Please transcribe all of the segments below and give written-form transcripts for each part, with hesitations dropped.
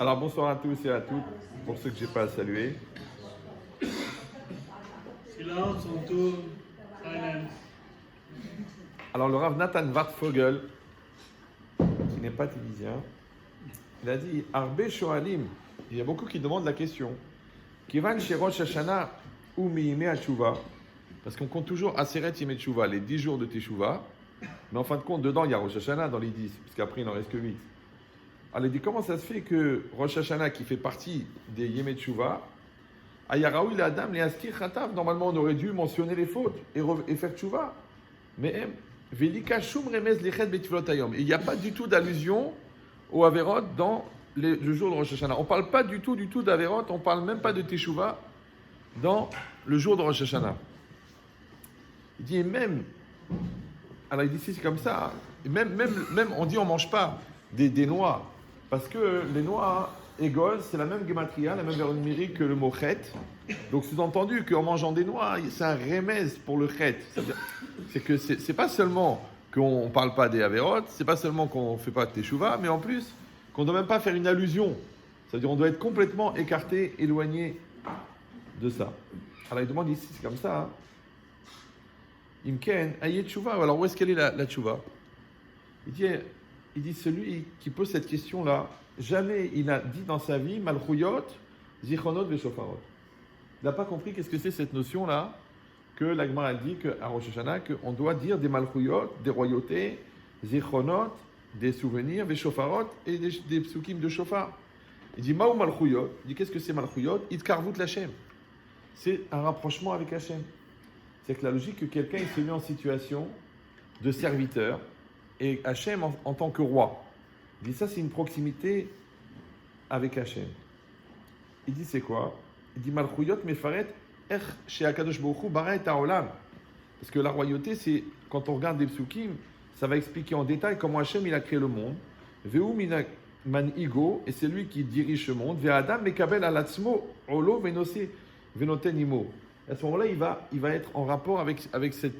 Alors bonsoir à tous et à toutes, pour ceux que je n'ai pas à saluer. Silence, on tourne. Silence. Alors le Rav Nathan Wartfogel, qui n'est pas tunisien, il a dit Arbe Shoalim, il y a beaucoup qui demandent la question. Kivan chez Rosh Hashanah ou Miyime Hashuva, parce qu'on compte toujours Aseret Yime Teshuva, les 10 jours de Teshuva, mais en fin de compte, dedans il y a Rosh Hashanah dans les 10, puisqu'après il n'en reste que 8. Alors il dit comment ça se fait que Rosh Hashanah, qui fait partie des Yeme Teshuva, Ayaraoui la Adam, les Askir Khatav, normalement on aurait dû mentionner les fautes et faire Teshuva. Mais Velika Shum Remez Lichet Betivlot Hayom. Il n'y a pas du tout d'allusion au Averot dans le jour de Rosh Hashanah. On ne parle pas du tout d'Averot, on ne parle même pas de Teshuva dans le jour de Rosh Hashanah. Il dit même, alors il dit si c'est comme ça, même on dit on ne mange pas des noix, parce que les noix égol, c'est la même gematria, la même verbe numérique que le mot chet. Donc sous-entendu qu'en mangeant des noix, c'est un remèze pour le chet. C'est que c'est pas seulement qu'on ne parle pas des avérotes, c'est pas seulement qu'on ne fait pas de teshuva, mais en plus qu'on ne doit même pas faire une allusion. C'est-à-dire qu'on doit être complètement écarté, éloigné de ça. Alors il demande ici, c'est comme ça. Hein. Imken, ayé teshuva. Alors où est-ce qu'elle est la teshuva? Il dit celui qui pose cette question-là, jamais il a dit dans sa vie Malchuyot, Zichronot, Veshofarot. Il n'a pas compris qu'est-ce que c'est cette notion-là, que l'Agmara dit qu'à Rosh Hashanah, qu'on doit dire des Malchuyot, des royautés, Zichronot, des souvenirs, Veshofarot et des psukim de shofar. Il dit Maou Malchuyot. Il dit qu'est-ce que c'est Malchuyot? Itkarvut l'Hachem. C'est un rapprochement avec Hachem. C'est que la logique que quelqu'un s'est mis en situation de serviteur et Hachem en tant que roi. Il dit ça, c'est une proximité avec Hachem. Il dit c'est quoi? Il dit Malchuyot mefaret ech chez Akadosh Baruch Hu bara et haolam. Parce que la royauté, c'est quand on regarde des psukim, ça va expliquer en détail comment Hachem il a créé le monde. Veu mina man igo, et c'est lui qui dirige ce monde. Ve adam mekabel alatzmo olo venose venoten imo. À ce moment-là, il va être en rapport avec cette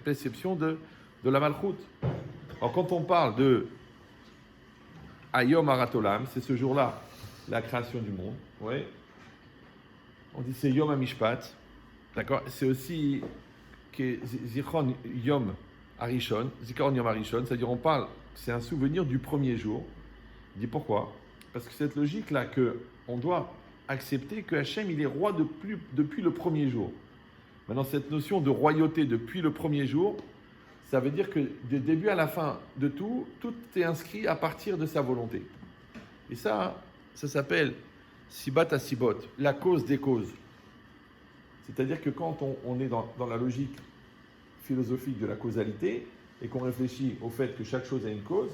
perception de la malchoute. Alors, quand on parle de Ayom Aratolam, c'est ce jour-là, la création du monde. Ouais. On dit c'est Yom Amishpat. D'accord. C'est aussi que Zichron Yom Arishon, Zikaron Yom Arishon, c'est-à-dire on parle, c'est un souvenir du premier jour. Il dit pourquoi? Parce que cette logique-là, qu'on doit accepter que Hachem, il est roi depuis le premier jour. Maintenant, cette notion de royauté depuis le premier jour, ça veut dire que du début à la fin de tout est inscrit à partir de sa volonté. Et ça s'appelle Sibat à Sibot, la cause des causes. C'est-à-dire que quand on est dans la logique philosophique de la causalité et qu'on réfléchit au fait que chaque chose a une cause,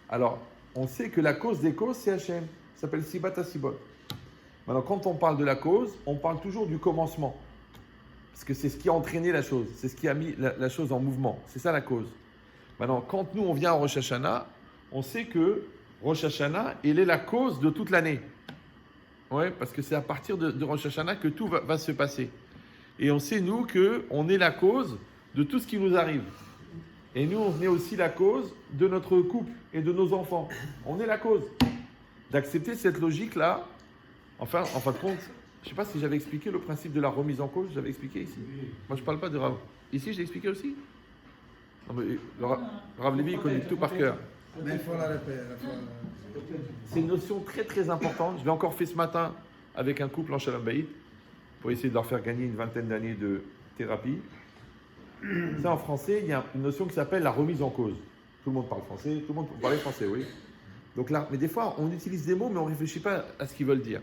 alors on sait que la cause des causes, c'est Hachem. Ça s'appelle Sibat à Sibot. Maintenant, quand on parle de la cause, on parle toujours du commencement. Parce que c'est ce qui a entraîné la chose, c'est ce qui a mis la chose en mouvement. C'est ça la cause. Maintenant, quand nous, on vient à Rosh Hashanah, on sait que Rosh Hashanah, il est la cause de toute l'année. Ouais, parce que c'est à partir de Rosh Hashanah que tout va se passer. Et on sait, nous, qu'on est la cause de tout ce qui nous arrive. Et nous, on est aussi la cause de notre couple et de nos enfants. On est la cause. D'accepter cette logique-là, enfin, en fin de compte, je ne sais pas si j'avais expliqué le principe de la remise en cause, j'avais expliqué ici. Oui. Moi, je ne parle pas de Rav. Ici, je l'ai expliqué aussi. Non, mais Rav Lévi, il connaît tout par cœur. Mais il faut la répéter. C'est une notion très très importante. Je l'ai encore fait ce matin avec un couple en Shalom Bayit pour essayer de leur faire gagner une vingtaine d'années de thérapie. Ça, en français, il y a une notion qui s'appelle la remise en cause. Tout le monde parle français, tout le monde parle français, oui. Donc là, mais des fois, on utilise des mots, mais on ne réfléchit pas à ce qu'ils veulent dire.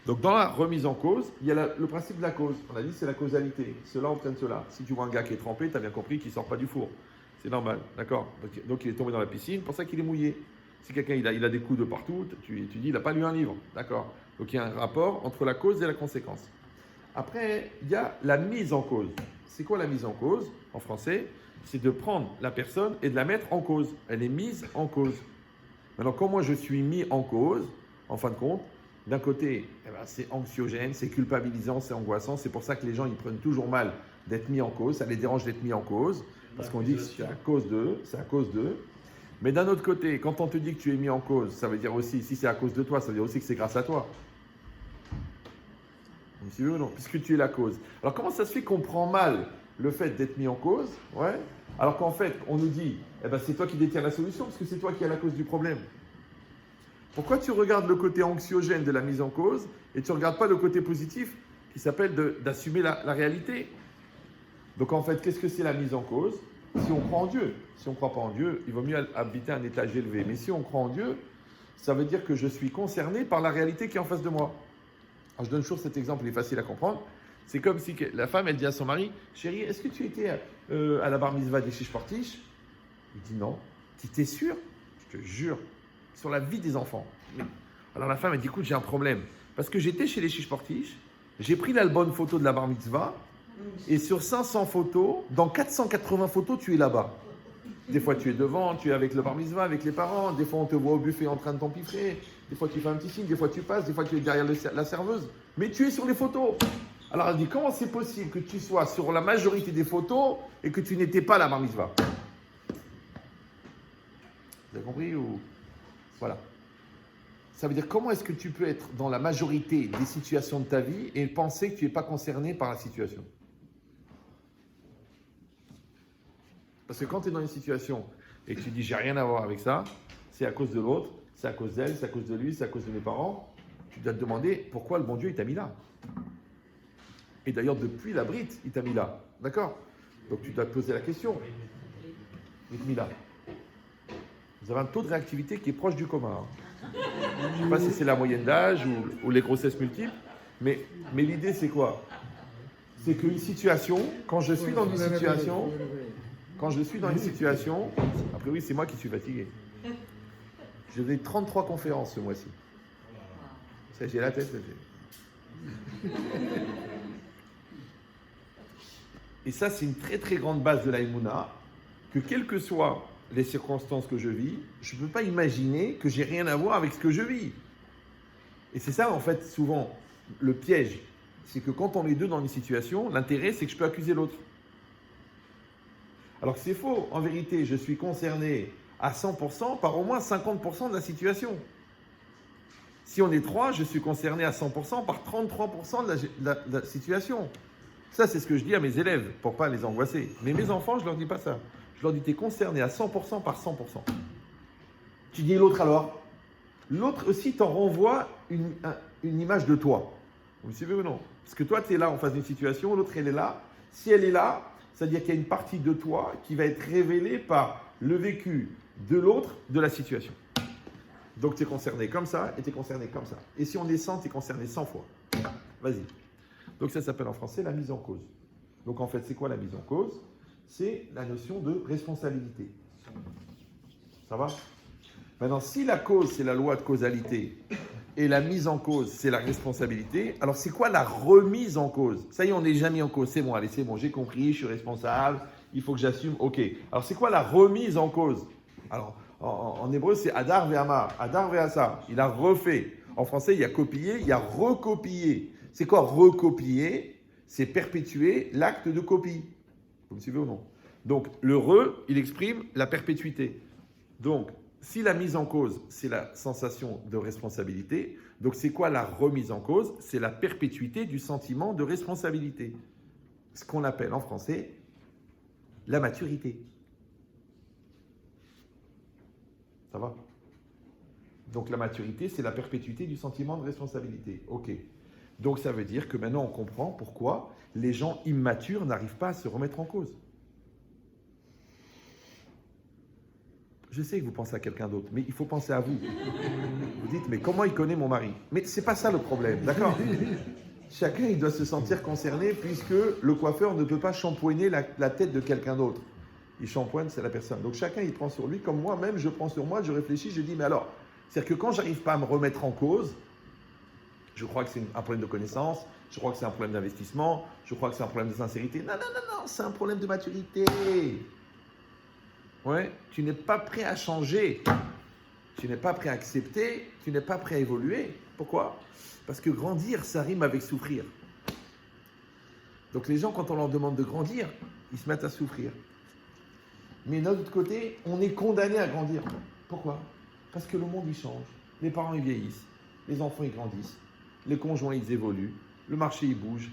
Donc dans la remise en cause, il y a le principe de la cause. On a dit c'est la causalité. Cela entraîne cela. Si tu vois un gars qui est trempé, tu as bien compris qu'il ne sort pas du four. C'est normal, d'accord? Donc il est tombé dans la piscine, pour ça qu'il est mouillé. Si quelqu'un il a des coups de partout, tu dis il n'a pas lu un livre, d'accord? Donc il y a un rapport entre la cause et la conséquence. Après, il y a la mise en cause. C'est quoi la mise en cause en français? C'est de prendre la personne et de la mettre en cause. Elle est mise en cause. Maintenant, quand moi je suis mis en cause, en fin de compte, d'un côté, c'est anxiogène, c'est culpabilisant, c'est angoissant. C'est pour ça que les gens ils prennent toujours mal d'être mis en cause. Ça les dérange d'être mis en cause parce qu'on dit que c'est à cause d'eux. Mais d'un autre côté, quand on te dit que tu es mis en cause, ça veut dire aussi, si c'est à cause de toi, ça veut dire aussi que c'est grâce à toi. Si oui ou non, puisque tu es la cause. Alors comment ça se fait qu'on prend mal le fait d'être mis en cause, ouais, alors qu'en fait, on nous dit, eh ben, c'est toi qui détiens la solution, parce que c'est toi qui es la cause du problème. Pourquoi tu regardes le côté anxiogène de la mise en cause et tu ne regardes pas le côté positif qui s'appelle d'assumer la réalité? Donc en fait, qu'est-ce que c'est la mise en cause? Si on croit en Dieu. Si on ne croit pas en Dieu, il vaut mieux habiter un étage élevé. Mais si on croit en Dieu, ça veut dire que je suis concerné par la réalité qui est en face de moi. Alors je donne toujours cet exemple, il est facile à comprendre. C'est comme si la femme, elle dit à son mari, chérie, est-ce que tu étais à la bar mitzvah des Shish Portish? Il dit non. Tu t'es sûr? Je te jure. Sur la vie des enfants. Alors la femme, elle dit, écoute, j'ai un problème. Parce que j'étais chez les Shish Portish, j'ai pris l'album photo de la bar mitzvah, et sur 500 photos, dans 480 photos, tu es là-bas. Des fois, tu es devant, tu es avec le bar mitzvah, avec les parents. Des fois, on te voit au buffet en train de t'empiffrer. Des fois, tu fais un petit signe. Des fois, tu passes. Des fois, tu es derrière la serveuse. Mais tu es sur les photos. Alors, elle dit, comment c'est possible que tu sois sur la majorité des photos et que tu n'étais pas à la bar mitzvah? Vous avez compris ou... Voilà. Ça veut dire, comment est-ce que tu peux être dans la majorité des situations de ta vie et penser que tu n'es pas concerné par la situation? Parce que quand tu es dans une situation et que tu dis j'ai rien à voir avec ça, c'est à cause de l'autre, c'est à cause d'elle, c'est à cause de lui, c'est à cause de mes parents, tu dois te demander pourquoi le bon Dieu il t'a mis là. Et d'ailleurs depuis la brite, il t'a mis là. D'accord? Donc tu dois te poser la question. Il t'a mis là. Vous avez un taux de réactivité qui est proche du commun. Je ne sais pas si c'est la moyenne d'âge ou les grossesses multiples, mais l'idée c'est quoi? C'est qu'une situation, quand je suis dans une situation, après oui, c'est moi qui suis fatigué. J'ai donné 33 conférences ce mois-ci. Ça, j'ai la tête. Et ça, c'est une très très grande base de la Emouna, que quelles que soient les circonstances que je vis, je ne peux pas imaginer que j'ai rien à voir avec ce que je vis. Et c'est ça, en fait, souvent, le piège. C'est que quand on est deux dans une situation, l'intérêt, c'est que je peux accuser l'autre. Alors que c'est faux. En vérité, je suis concerné à 100% par au moins 50% de la situation. Si on est 3, je suis concerné à 100% par 33% de la situation. Ça, c'est ce que je dis à mes élèves, pour ne pas les angoisser. Mais mes enfants, je ne leur dis pas ça. Je leur dis, tu es concerné à 100% par 100%. Tu dis l'autre alors? L'autre aussi t'en renvoie une image de toi. Vous me suivez ou non? Parce que toi, tu es là en face d'une situation, l'autre, elle est là. Si elle est là, c'est-à-dire qu'il y a une partie de toi qui va être révélée par le vécu de l'autre, de la situation. Donc tu es concerné comme ça et tu es concerné comme ça. Et si on descend, tu es concerné 100 fois. Vas-y. Donc ça s'appelle en français la mise en cause. Donc en fait, c'est quoi la mise en cause? C'est la notion de responsabilité. Ça va? Maintenant, si la cause, c'est la loi de causalité et la mise en cause, c'est la responsabilité, alors c'est quoi la remise en cause? Ça y est, on n'est jamais en cause. C'est bon, allez, c'est bon, j'ai compris, je suis responsable, il faut que j'assume, ok. Alors c'est quoi la remise en cause? Alors, en hébreu, c'est Adar ve'amar, Adar ve'asa. Il a refait. En français, il y a copié, il y a recopié. C'est quoi recopier? C'est perpétuer l'acte de copie. Vous me suivez ou non? Donc, le il exprime la perpétuité. Donc, si la mise en cause, c'est la sensation de responsabilité, donc c'est quoi la remise en cause? C'est la perpétuité du sentiment de responsabilité. Ce qu'on appelle en français la maturité. Ça va? Donc la maturité, c'est la perpétuité du sentiment de responsabilité. Ok. Donc ça veut dire que maintenant on comprend pourquoi les gens immatures n'arrivent pas à se remettre en cause. Je sais que vous pensez à quelqu'un d'autre, mais il faut penser à vous. Vous dites, mais comment il connaît mon mari? Mais c'est pas ça le problème, d'accord? Chacun, il doit se sentir concerné puisque le coiffeur ne peut pas shampooiner la tête de quelqu'un d'autre. Il shampoigne, c'est la personne. Donc chacun, il prend sur lui, comme moi-même, je prends sur moi, je réfléchis, je dis, mais alors, c'est-à-dire que quand j'arrive pas à me remettre en cause, je crois que c'est un problème de connaissance, je crois que c'est un problème d'investissement, je crois que c'est un problème de sincérité. Non, non, non, non, c'est un problème de maturité. Ouais, tu n'es pas prêt à changer, tu n'es pas prêt à accepter, tu n'es pas prêt à évoluer. Pourquoi? Parce que grandir, ça rime avec souffrir. Donc les gens, quand on leur demande de grandir, ils se mettent à souffrir. Mais d'un autre côté, on est condamné à grandir. Pourquoi? Parce que le monde, il change. Les parents, ils vieillissent. Les enfants, ils grandissent. Les conjoints, ils évoluent. Le marché, il bouge.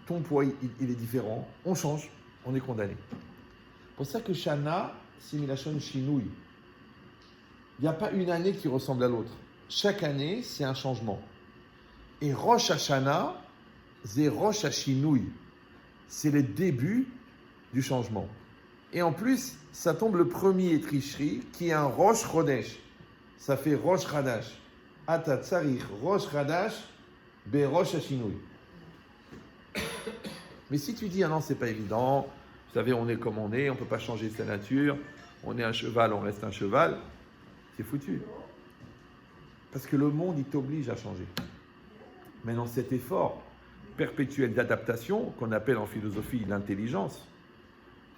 Ton poids, il est différent. On change. On est condamné. C'est pour ça que Shana, Similachon Shinui. Il n'y a pas une année qui ressemble à l'autre. Chaque année, c'est un changement. Et Rosh Hashanah, c'est Rosh Hashinui. C'est le début du changement. Et en plus, ça tombe le premier Trishri, qui est un Rosh Chodesh. Ça fait Rosh Chadash. Ata Tsarich Rosh Chadash, be Rosh Hashinui. Mais si tu dis, ah non, c'est pas évident, vous savez, on est comme on est, on ne peut pas changer sa nature, on est un cheval, on reste un cheval, c'est foutu. Parce que le monde, il t'oblige à changer. Maintenant, cet effort perpétuel d'adaptation, qu'on appelle en philosophie l'intelligence,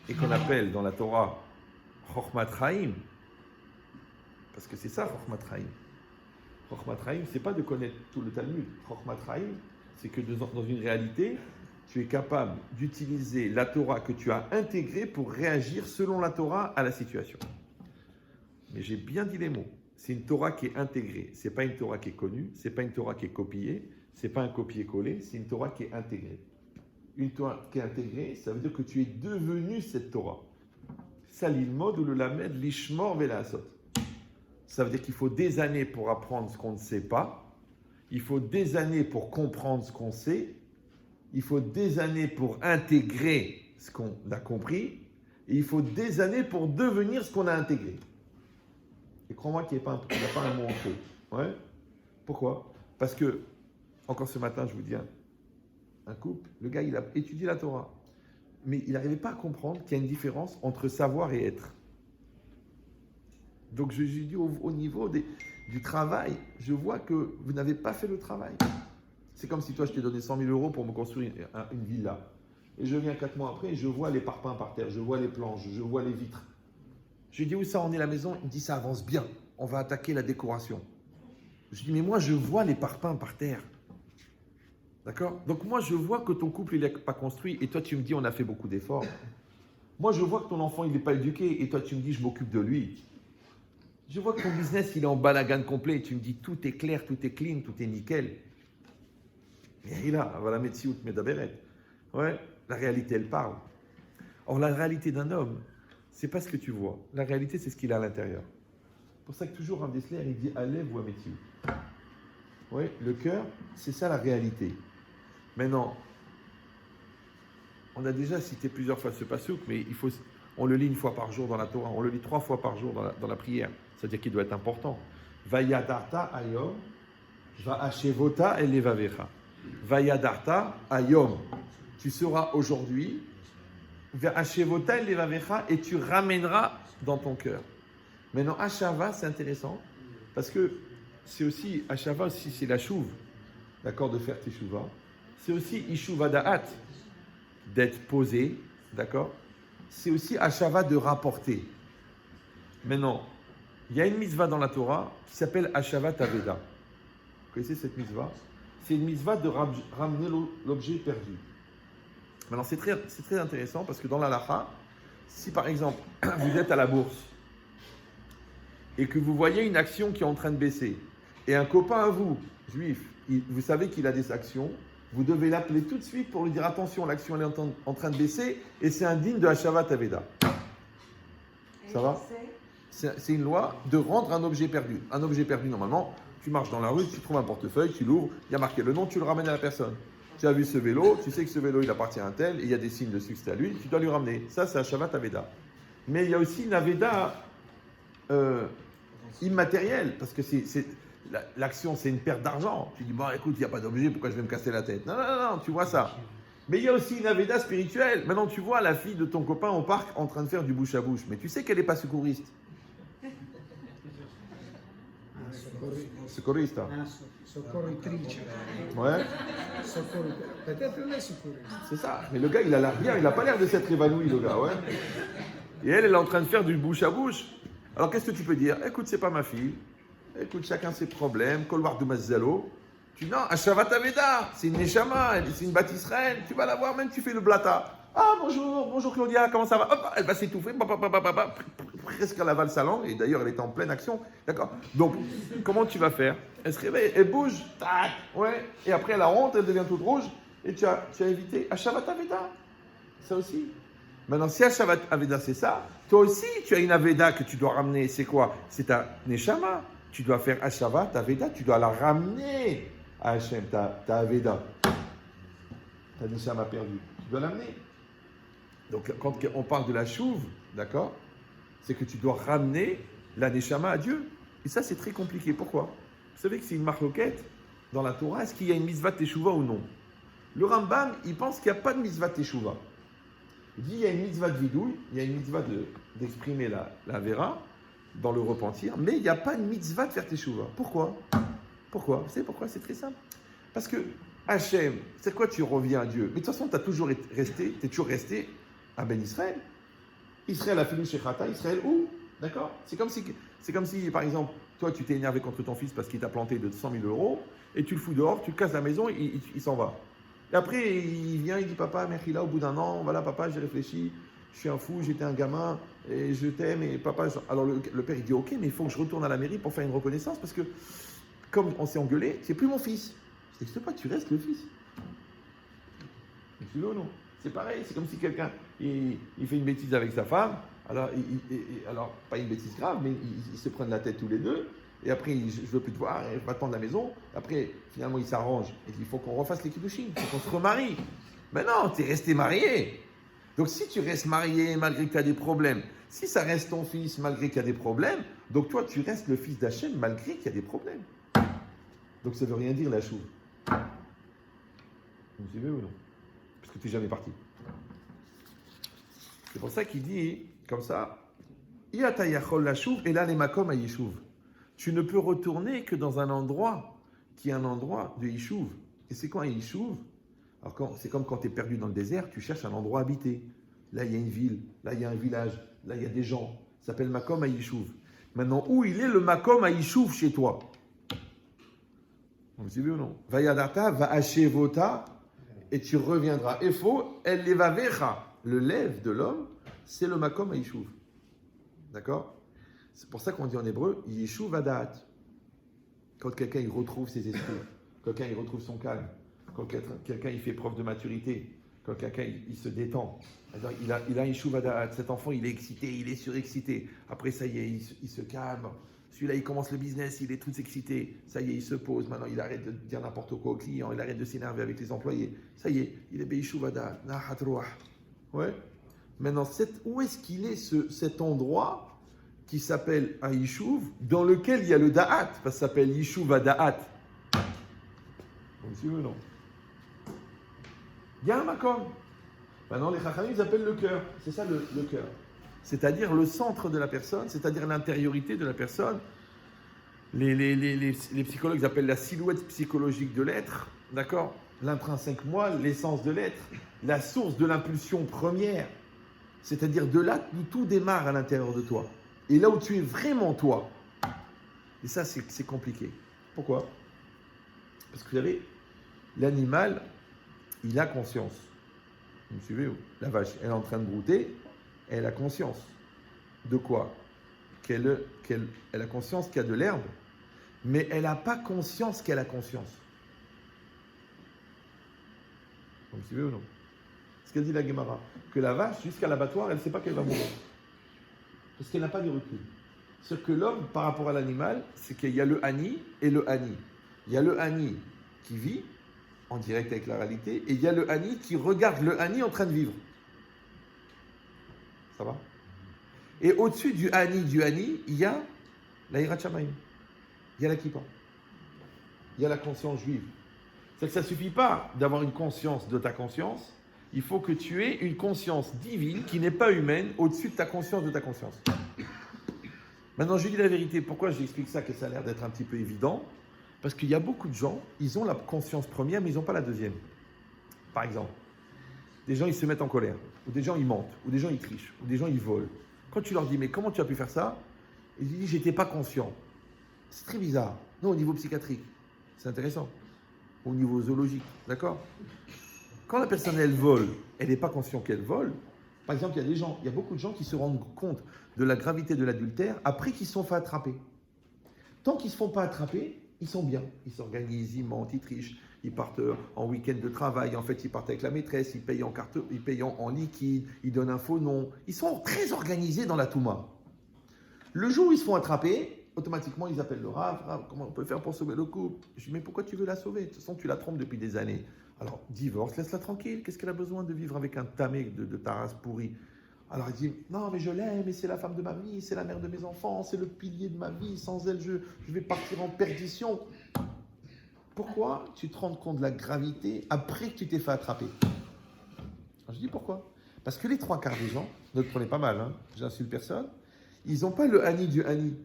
et qu'on appelle dans la Torah Chokhmat Chaim, parce que c'est ça, Chokhmat Chaim. Chokhmat Chaim, c'est pas de connaître tout le Talmud. Chokhmat Chaim, c'est que dans une réalité, tu es capable d'utiliser la Torah que tu as intégrée pour réagir selon la Torah à la situation. Mais j'ai bien dit les mots. C'est une Torah qui est intégrée. C'est pas une Torah qui est connue. C'est pas une Torah qui est copiée. C'est pas un copier-coller. C'est une Torah qui est intégrée. Une Torah qui est intégrée, ça veut dire que tu es devenu cette Torah. Ça, l'ilmod ou le lamed, l'ishmor velasot. Ça veut dire qu'il faut des années pour apprendre ce qu'on ne sait pas. Il faut des années pour comprendre ce qu'on sait. Il faut des années pour intégrer ce qu'on a compris. Et il faut des années pour devenir ce qu'on a intégré. Et crois-moi qu'il n'y a pas un mot en trop. Ouais. Pourquoi? Parce que, encore ce matin, je vous dis, un couple, le gars, il a étudié la Torah. Mais il n'arrivait pas à comprendre qu'il y a une différence entre savoir et être. Donc, je lui dis, au niveau du travail, je vois que vous n'avez pas fait le travail. C'est comme si toi, je t'ai donné 100 000 € pour me construire une villa. Et je viens 4 mois après, et je vois les parpaings par terre, je vois les planches, je vois les vitres. Je lui dis, où ça en est la maison? Il me dit, ça avance bien. On va attaquer la décoration. Je lui dis, mais moi, je vois les parpaings par terre. D'accord? Donc moi, je vois que ton couple, il n'est pas construit. Et toi, tu me dis, on a fait beaucoup d'efforts. Moi, je vois que ton enfant, il n'est pas éduqué. Et toi, tu me dis, je m'occupe de lui. Je vois que ton business, il est en balagan complet. Et tu me dis, tout est clair, tout est clean, tout est nickel. Mais il a, voilà, Metsiout, Medaberet. Ouais, la réalité, elle parle. Or, la réalité d'un homme, c'est pas ce que tu vois. La réalité, c'est ce qu'il a à l'intérieur. C'est pour ça que toujours un Dessler, il dit Alev ou Ametiout. Oui, le cœur, c'est ça la réalité. Maintenant, on a déjà cité plusieurs fois ce passouk, mais on le lit une fois par jour dans la Torah, on le lit 3 fois par jour dans la prière. C'est-à-dire qu'il doit être important. Vayadarta ayom, va'ashevota elevavecha. Vayadarta ayom. Tu seras aujourd'hui, va'ashevota elevavecha, et tu ramèneras dans ton cœur. Maintenant, Ashava, c'est intéressant, parce que c'est aussi, Ashava aussi, c'est la chouve, d'accord, de faire teshuva. C'est aussi Ishuva da'at, d'être posé, d'accord. C'est aussi Ashava de rapporter. Maintenant, il y a une mitzvah dans la Torah qui s'appelle Ashava Taveda. Vous connaissez cette mitzvah? C'est une mitzvah de ramener l'objet perdu. Maintenant, c'est très intéressant parce que dans l'halakha, si par exemple, vous êtes à la bourse et que vous voyez une action qui est en train de baisser, et un copain à vous, juif, vous savez qu'il a des actions, vous devez l'appeler tout de suite pour lui dire attention, l'action elle est en train de baisser et c'est indigne de Ashava Taveda. Ça va? C'est une loi de rendre un objet perdu. Un objet perdu, normalement, tu marches dans la rue, tu trouves un portefeuille, tu l'ouvres, il y a marqué le nom, tu le ramènes à la personne. Tu as vu ce vélo, tu sais que ce vélo il appartient à un tel, et il y a des signes dessus que c'est à lui, tu dois lui ramener. Ça, c'est Ashava Taveda. Mais il y a aussi une Aveda immatérielle, parce que l'action, c'est une perte d'argent. Tu dis, bon, écoute, il n'y a pas d'objet, pourquoi je vais me casser la tête? Non, non, non, tu vois ça. Mais il y a aussi une Aveda spirituelle. Maintenant, tu vois la fille de ton copain au parc en train de faire du bouche à bouche, mais tu sais qu'elle n'est pas secouriste. Secourista. Soccorritrice. Ouais. Peut-être elle est secouriste. C'est ça. Mais le gars, il a l'air bien, il n'a pas l'air de s'être évanoui, le gars, ouais. Et elle est en train de faire du bouche à bouche. Alors, qu'est-ce que tu peux dire? Écoute, c'est pas ma fille. Écoute, chacun ses problèmes. Kolwar de Mazzalo. Tu dis non, Ashava Taveda, c'est une Neshama, c'est une Bat Israël. Tu vas la voir, même tu fais le blata. Ah, bonjour Claudia, comment ça va? Hop, elle va s'étouffer, presque à la valse à langue, et d'ailleurs, elle était en pleine action, d'accord? Donc, comment tu vas faire? Elle se réveille, elle bouge, tac, ouais, et après, elle a honte, elle devient toute rouge, et tu as évité Hashavat Aveda. Ça aussi. Maintenant, si Hashavat Aveda, c'est ça, toi aussi, tu as une Aveda que tu dois ramener, c'est quoi? C'est ta Neshama. Tu dois faire Hashavat Aveda, tu dois la ramener à Hachem, ta Aveda. Ta Neshama perdue. Tu dois l'amener. Donc, quand on parle de la chouve, d'accord, c'est que tu dois ramener la Neshama à Dieu. Et ça, c'est très compliqué. Pourquoi? Vous savez que c'est une marloquette dans la Torah. Est-ce qu'il y a une mitzvah teshuva ou non? Le Rambam, il pense qu'il n'y a pas de mitzvah teshuva. Il dit qu'il y a une mitzvah de vidouille, il y a une mitzvah d'exprimer la vera dans le repentir, mais il n'y a pas de mitzvah de faire teshuva. Pourquoi? Pourquoi? Vous savez pourquoi? C'est très simple. Parce que Hachem, c'est quoi? Tu reviens à Dieu. Mais de toute façon, tu es toujours resté à Ben Israël. Israël a fini chez Khata, Israël où? D'accord? C'est comme si, par exemple, toi, tu t'es énervé contre ton fils parce qu'il t'a planté de 100 000 euros, et tu le fous dehors, tu le casses la maison, il s'en va. Et après, il vient, il dit, papa, merci là, au bout d'un an, voilà, papa, j'ai réfléchi, je suis un fou, j'étais un gamin, et je t'aime, et papa... Alors le père, il dit, ok, mais il faut que je retourne à la mairie pour faire une reconnaissance, parce que, comme on s'est engueulé, c'est plus mon fils. Je n'existe pas, tu restes le fils. Tu veux ou non? C'est pareil, c'est comme si quelqu'un, il fait une bêtise avec sa femme, alors, alors pas une bêtise grave, mais ils se prennent la tête tous les deux, et après, je ne veux plus te voir, et va-t'en de la maison, après, finalement, ils s'arrangent, et il faut qu'on refasse les kiddushin, il faut qu'on se remarie. Mais non, tu es resté marié. Donc si tu restes marié malgré que tu as des problèmes, si ça reste ton fils malgré qu'il y a des problèmes, donc toi, tu restes le fils d'Hachem malgré qu'il y a des problèmes. Donc ça ne veut rien dire la chouve. Vous me suivez ou non? Parce que tu n'es jamais parti. C'est pour ça qu'il dit, comme ça, Iatayachol la chouve et là les makom à yishuv. Tu ne peux retourner que dans un endroit qui est un endroit de yishuv. Et c'est quoi un yishuv? Alors c'est comme quand tu es perdu dans le désert, tu cherches un endroit habité. Là il y a une ville, là il y a un village, là il y a des gens. Ça s'appelle makom à yishuv. Maintenant, où il est le makom à yishuv chez toi? Vous me suivez ou non? Vayadata va hachevota et tu reviendras. Efo el levavecha. Le lève de l'homme, c'est le makom à yishuv. D'accord? C'est pour ça qu'on dit en hébreu yishuv adat. Quand quelqu'un il retrouve ses esprits, quand quelqu'un il retrouve son calme, quand quelqu'un il fait preuve de maturité, quand quelqu'un il se détend. Alors, il a yishuv adat. Cet enfant il est excité, il est surexcité. Après ça y est, il se calme. Celui-là, il commence le business, il est tout excité. Ça y est, il se pose. Maintenant, il arrête de dire n'importe quoi aux clients. Il arrête de s'énerver avec les employés. Ça y est, il est Beishuvada, Nahat Ruach. Ouais. Maintenant, où est-ce qu'il est cet endroit qui s'appelle un Yishuv, dans lequel il y a le Da'at? Parce que ça s'appelle Yishuv Da'at. Vous me suivez ou non? Il y a un Makom. Maintenant, les Chachamim, ils appellent le cœur. C'est ça le cœur. C'est-à-dire le centre de la personne, c'est-à-dire l'intériorité de la personne. Les psychologues appellent la silhouette psychologique de l'être, d'accord? L'intrinsèque moi, l'essence de l'être, la source de l'impulsion première, c'est-à-dire de là où tout démarre à l'intérieur de toi. Et là où tu es vraiment toi. Et ça, c'est compliqué. Pourquoi? Parce que vous savez, l'animal, il a conscience. Vous me suivez? La vache, elle est en train de brouter. Elle a conscience de quoi? Elle a conscience qu'il y a de l'herbe, mais elle n'a pas conscience qu'elle a conscience. Vous me suivez ou non? Ce qu'elle dit la Gemara, que la vache, jusqu'à l'abattoir, elle ne sait pas qu'elle va mourir. Parce qu'elle n'a pas de recul. C'est que l'homme, par rapport à l'animal, c'est qu'il y a le Hani et le Hani. Il y a le Hani qui vit en direct avec la réalité, et il y a le Hani qui regarde le Hani en train de vivre. Ça va? Et au-dessus du Hani, il y a la Hirat Shamayim. Il y a la Kippa. Il y a la conscience juive. C'est que ça ne suffit pas d'avoir une conscience de ta conscience. Il faut que tu aies une conscience divine qui n'est pas humaine au-dessus de ta conscience de ta conscience. Maintenant, je dis la vérité. Pourquoi j'explique ça, que ça a l'air d'être un petit peu évident? Parce qu'il y a beaucoup de gens, ils ont la conscience première, mais ils n'ont pas la deuxième. Par exemple, des gens, ils se mettent en colère. Ou des gens, ils mentent. Ou des gens, ils trichent. Ou des gens, ils volent. Quand tu leur dis, mais comment tu as pu faire ça? Ils disent, j'étais pas conscient. C'est très bizarre. Non, au niveau psychiatrique, c'est intéressant. Au niveau zoologique, d'accord? Quand la personne, elle vole, elle n'est pas consciente qu'elle vole. Par exemple, il y a beaucoup de gens qui se rendent compte de la gravité de l'adultère après qu'ils se sont fait attraper. Tant qu'ils ne se font pas attraper, ils sont bien. Ils s'organisent, ils mentent, ils trichent, ils partent en week-end de travail. En fait, ils partent avec la maîtresse, ils payent en carte, ils payent en liquide, ils donnent un faux nom. Ils sont très organisés dans la Touma. Le jour où ils se font attraper, automatiquement, ils appellent le Rav. Rav, comment on peut faire pour sauver le couple? Je dis, mais pourquoi tu veux la sauver? De toute façon, tu la trompes depuis des années. Alors, divorce, laisse-la tranquille. Qu'est-ce qu'elle a besoin de vivre avec un tamé de ta race pourrie? Alors, il dit, non, mais je l'aime, et c'est la femme de ma vie, c'est la mère de mes enfants, c'est le pilier de ma vie. Sans elle, je vais partir en perdition. Pourquoi tu te rends compte de la gravité après que tu t'es fait attraper? Alors, je dis, pourquoi? Parce que les 3/4 des gens, ne le prenez pas mal, hein, j'insulte personne, ils n'ont pas le Hani du Hani.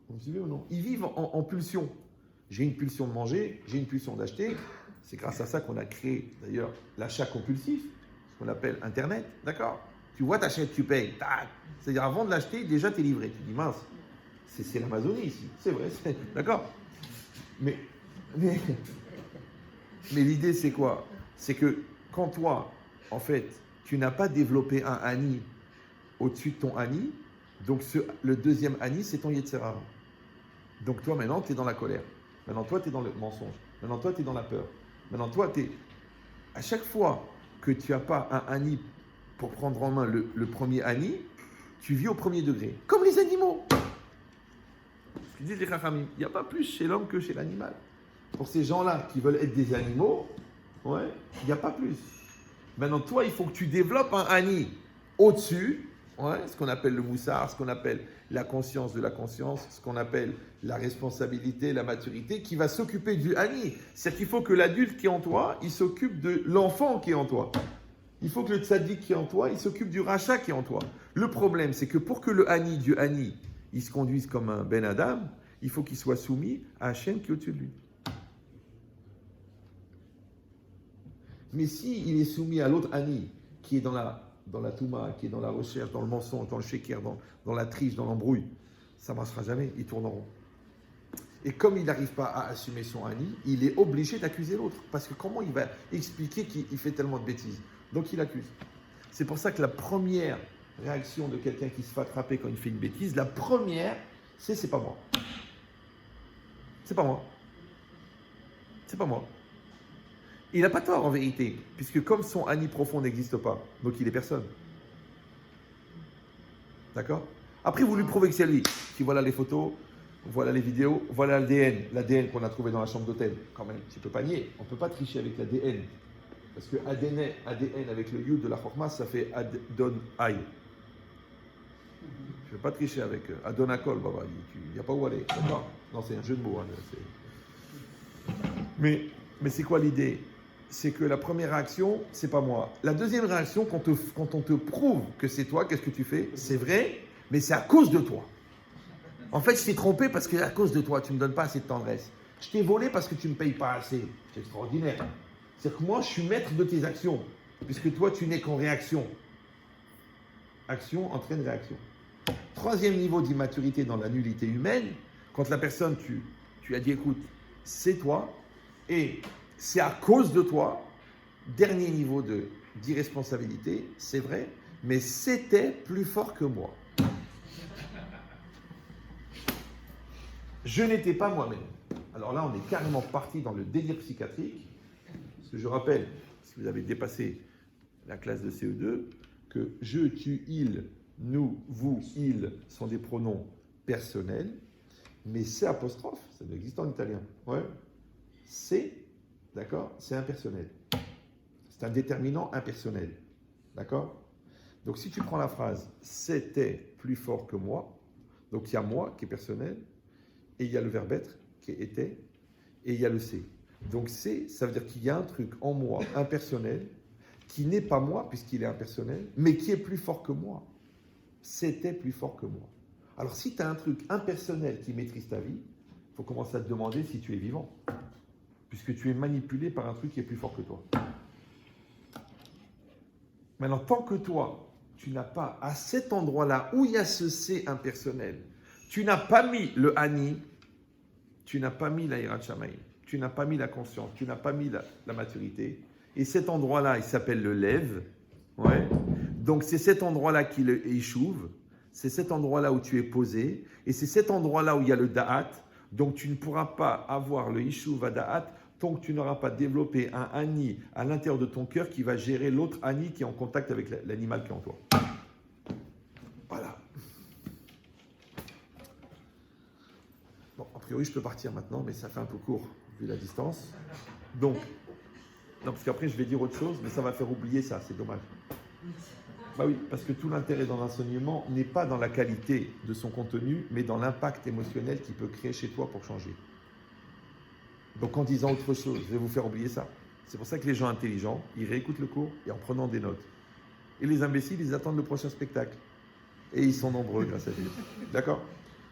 Vous me suivez ou non? Ils vivent en pulsion. J'ai une pulsion de manger, j'ai une pulsion d'acheter. C'est grâce à ça qu'on a créé, d'ailleurs, l'achat compulsif, ce qu'on appelle Internet, d'accord? Tu vois, tu achètes, tu payes, tac. C'est-à-dire, avant de l'acheter, déjà, tu es livré. Tu dis, mince, c'est l'Amazonie ici. C'est vrai, d'accord? Mais l'idée, c'est quoi? C'est que quand toi, en fait, tu n'as pas développé un Hani au-dessus de ton Hani, donc le deuxième Hani, c'est ton Yetzera. Donc toi, maintenant, tu es dans la colère. Maintenant, toi, tu es dans le mensonge. Maintenant, toi, tu es dans la peur. Maintenant, toi, tu es... À chaque fois que tu n'as pas un Hani pour prendre en main le premier Hani, tu vis au premier degré. Comme les animaux. Ce que disent les Chachamim, il n'y a pas plus chez l'homme que chez l'animal. Pour ces gens-là qui veulent être des animaux, ouais, il n'y a pas plus. Maintenant, toi, il faut que tu développes un Hani au-dessus, ouais, ce qu'on appelle le moussard, ce qu'on appelle la conscience de la conscience, ce qu'on appelle la responsabilité, la maturité, qui va s'occuper du Hani. C'est-à-dire qu'il faut que l'adulte qui est en toi, il s'occupe de l'enfant qui est en toi. Il faut que le tzaddik qui est en toi, il s'occupe du rachat qui est en toi. Le problème, c'est que pour que le Hani du Hani, il se conduise comme un Ben Adam, il faut qu'il soit soumis à Hachem qui est au-dessus de lui. Mais s'il est soumis à l'autre Hani, qui est dans la Touma, qui est dans la recherche, dans le mensonge, dans le sheker, dans la triche, dans l'embrouille, ça ne marchera jamais, il tourne en rond. Et comme il n'arrive pas à assumer son Hani, il est obligé d'accuser l'autre. Parce que comment il va expliquer qu'il fait tellement de bêtises? Donc il accuse. C'est pour ça que la première réaction de quelqu'un qui se fait attraper quand il fait une bêtise, la première, c'est pas moi. C'est pas moi. C'est pas moi. Il n'a pas tort en vérité, puisque comme son Hani profond n'existe pas, donc il est personne. D'accord? Après, vous lui prouvez que c'est lui. Qui voilà les photos, voilà les vidéos, voilà l'ADN qu'on a trouvé dans la chambre d'hôtel. Quand même, tu ne peux pas nier, on ne peut pas tricher avec l'ADN. Parce que ADN avec le Yud de la Chokma, ça fait Adon Aï. Je ne vais pas tricher avec Adonakol, Baba. Il n'y a pas où aller. D'accord? Non, c'est un jeu de mots. Hein, mais c'est quoi l'idée? C'est que la première réaction, c'est pas moi. La deuxième réaction, quand on te prouve que c'est toi, qu'est-ce que tu fais? C'est vrai, mais c'est à cause de toi. En fait, je t'ai trompé parce que c'est à cause de toi, tu ne me donnes pas assez de tendresse. Je t'ai volé parce que tu ne me payes pas assez. C'est extraordinaire. C'est-à-dire que moi, je suis maître de tes actions, puisque toi, tu n'es qu'en réaction. Action entraîne réaction. Troisième niveau d'immaturité dans la nullité humaine, quand la personne, tu as dit, écoute, c'est toi, et c'est à cause de toi. Dernier niveau d'irresponsabilité, c'est vrai, mais c'était plus fort que moi. Je n'étais pas moi-même. Alors là, on est carrément parti dans le délire psychiatrique. Parce que je rappelle, si vous avez dépassé la classe de CE2, que je, tu, il, nous, vous, il sont des pronoms personnels, mais c'est apostrophe, ça doit exister en italien. Ouais. C'est, d'accord, c'est impersonnel. C'est un déterminant impersonnel. D'accord? Donc si tu prends la phrase « c'était plus fort que moi », donc il y a moi qui est personnel, et il y a le verbe être qui est était, et il y a le c'est. Donc c'est, ça veut dire qu'il y a un truc en moi impersonnel qui n'est pas moi puisqu'il est impersonnel, mais qui est plus fort que moi. C'était plus fort que moi. Alors si tu as un truc impersonnel qui maîtrise ta vie, il faut commencer à te demander si tu es vivant, puisque tu es manipulé par un truc qui est plus fort que toi. Maintenant, tant que toi, tu n'as pas à cet endroit-là où il y a ce c'est impersonnel, tu n'as pas mis le Hani, tu n'as pas mis la Hirat Shamayim, tu n'as pas mis la conscience, tu n'as pas mis la maturité, Et cet endroit-là, il s'appelle le Lev. Ouais. Donc c'est cet endroit-là qui est le Yishuv. C'est cet endroit-là où tu es posé. Et c'est cet endroit-là où il y a le Da'at. Donc tu ne pourras pas avoir le Yishuv à Da'at tant que tu n'auras pas développé un Ani à l'intérieur de ton cœur qui va gérer l'autre Ani qui est en contact avec l'animal qui est en toi. Voilà. Bon, a priori, je peux partir maintenant, mais ça fait un peu court vu la distance. Donc, non, parce qu'après, je vais dire autre chose, mais ça va faire oublier ça, c'est dommage. Bah oui, parce que tout l'intérêt dans l'enseignement n'est pas dans la qualité de son contenu, mais dans l'impact émotionnel qu'il peut créer chez toi pour changer. Donc, en disant autre chose, je vais vous faire oublier ça. C'est pour ça que les gens intelligents, ils réécoutent le cours et en prenant des notes. Et les imbéciles, ils attendent le prochain spectacle. Et ils sont nombreux grâce à Dieu. D'accord?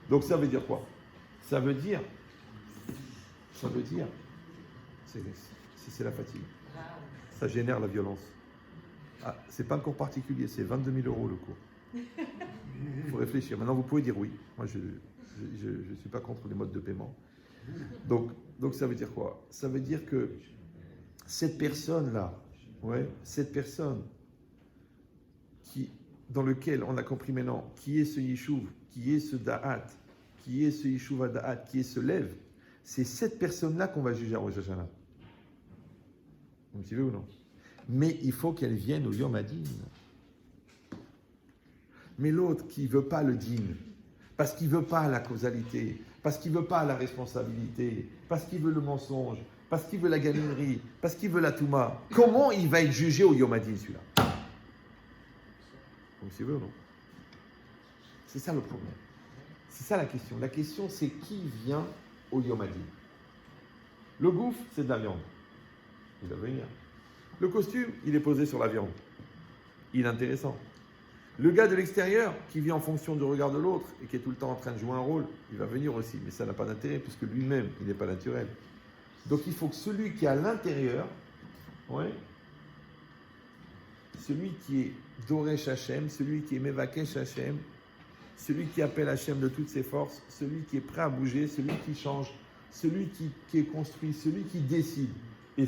Donc, ça veut dire quoi? Ça veut dire, c'est la fatigue. Ça génère la violence. Ah, c'est pas un cours particulier, c'est 22 000 € le cours. Il faut réfléchir. Maintenant, vous pouvez dire oui. Moi, je ne suis pas contre les modes de paiement. Donc ça veut dire quoi? Ça veut dire que cette personne-là, cette personne dans lequel on a compris maintenant qui est ce Yishuv, qui est ce Da'at, qui est ce Yishuv à Da'at, qui est ce Lev, c'est cette personne-là qu'on va juger à Rosh Hashanah. Vous me suivez ou non? Mais il faut qu'elle vienne au Yom Hadin. Mais l'autre qui ne veut pas le din, parce qu'il ne veut pas la causalité, parce qu'il ne veut pas la responsabilité, parce qu'il veut le mensonge, parce qu'il veut la gaminerie, parce qu'il veut la touma, comment il va être jugé au Yom Hadin, celui-là? Vous me suivez ou non? C'est ça le problème. C'est ça la question. La question, c'est qui vient au Yom Hadin? Le gouffre, c'est de la viande. Il va venir. Le costume, il est posé sur la viande. Il est intéressant. Le gars de l'extérieur, qui vit en fonction du regard de l'autre et qui est tout le temps en train de jouer un rôle, il va venir aussi. Mais ça n'a pas d'intérêt puisque lui-même, il n'est pas naturel. Donc il faut que celui qui est à l'intérieur, celui qui est Doresh Hashem, celui qui est Mevakesh Hashem, celui qui appelle Hashem de toutes ses forces, celui qui est prêt à bouger, celui qui change, celui qui est construit, celui qui décide. Et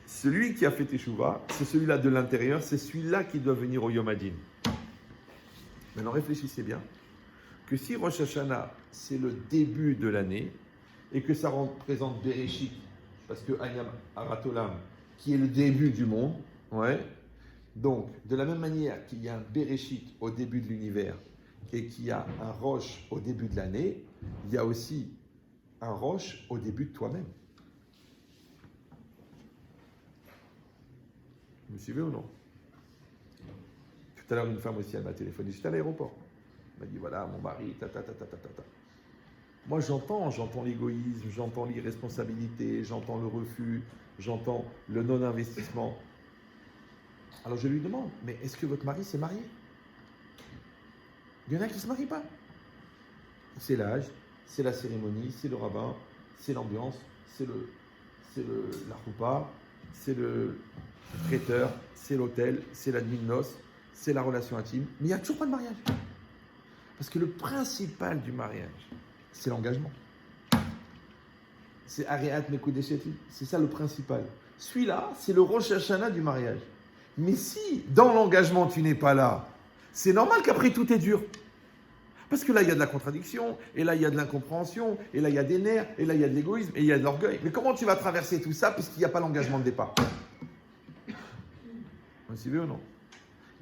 celui qui a fait Teshuvah, c'est celui-là de l'intérieur, c'est celui-là qui doit venir au Yom Hadin. Maintenant, réfléchissez bien que si Rosh Hashanah, c'est le début de l'année, et que ça représente Bereshit, parce que Ayam Aratolam, qui est le début du monde, donc, de la même manière qu'il y a un Bereshit au début de l'univers, et qu'il y a un Rosh au début de l'année, il y a aussi un Rosh au début de toi-même. Vous me suivez ou non? Tout à l'heure, une femme aussi, elle m'a téléphoné. J'étais à l'aéroport. Elle m'a dit, voilà, mon mari, Moi, j'entends l'égoïsme, j'entends l'irresponsabilité, j'entends le refus, j'entends le non-investissement. Alors, je lui demande, mais est-ce que votre mari s'est marié? Il y en a qui ne se marient pas. C'est l'âge, c'est la cérémonie, c'est le rabbin, c'est l'ambiance, c'est la choupa, c'est le traiteur, c'est l'hôtel, c'est la nuit de noces, c'est la relation intime. Mais il n'y a toujours pas de mariage. Parce que le principal du mariage, c'est l'engagement. C'est Ariat Mekudesheti. C'est ça le principal. Celui-là, c'est le Rosh Hashanah du mariage. Mais si, dans l'engagement, tu n'es pas là, c'est normal qu'après tout est dur. Parce que là, il y a de la contradiction, et là, il y a de l'incompréhension, et là, il y a des nerfs, et là, il y a de l'égoïsme, et il y a de l'orgueil. Mais comment tu vas traverser tout ça puisqu'il n'y a pas l'engagement de départ? Vous suivez ou non?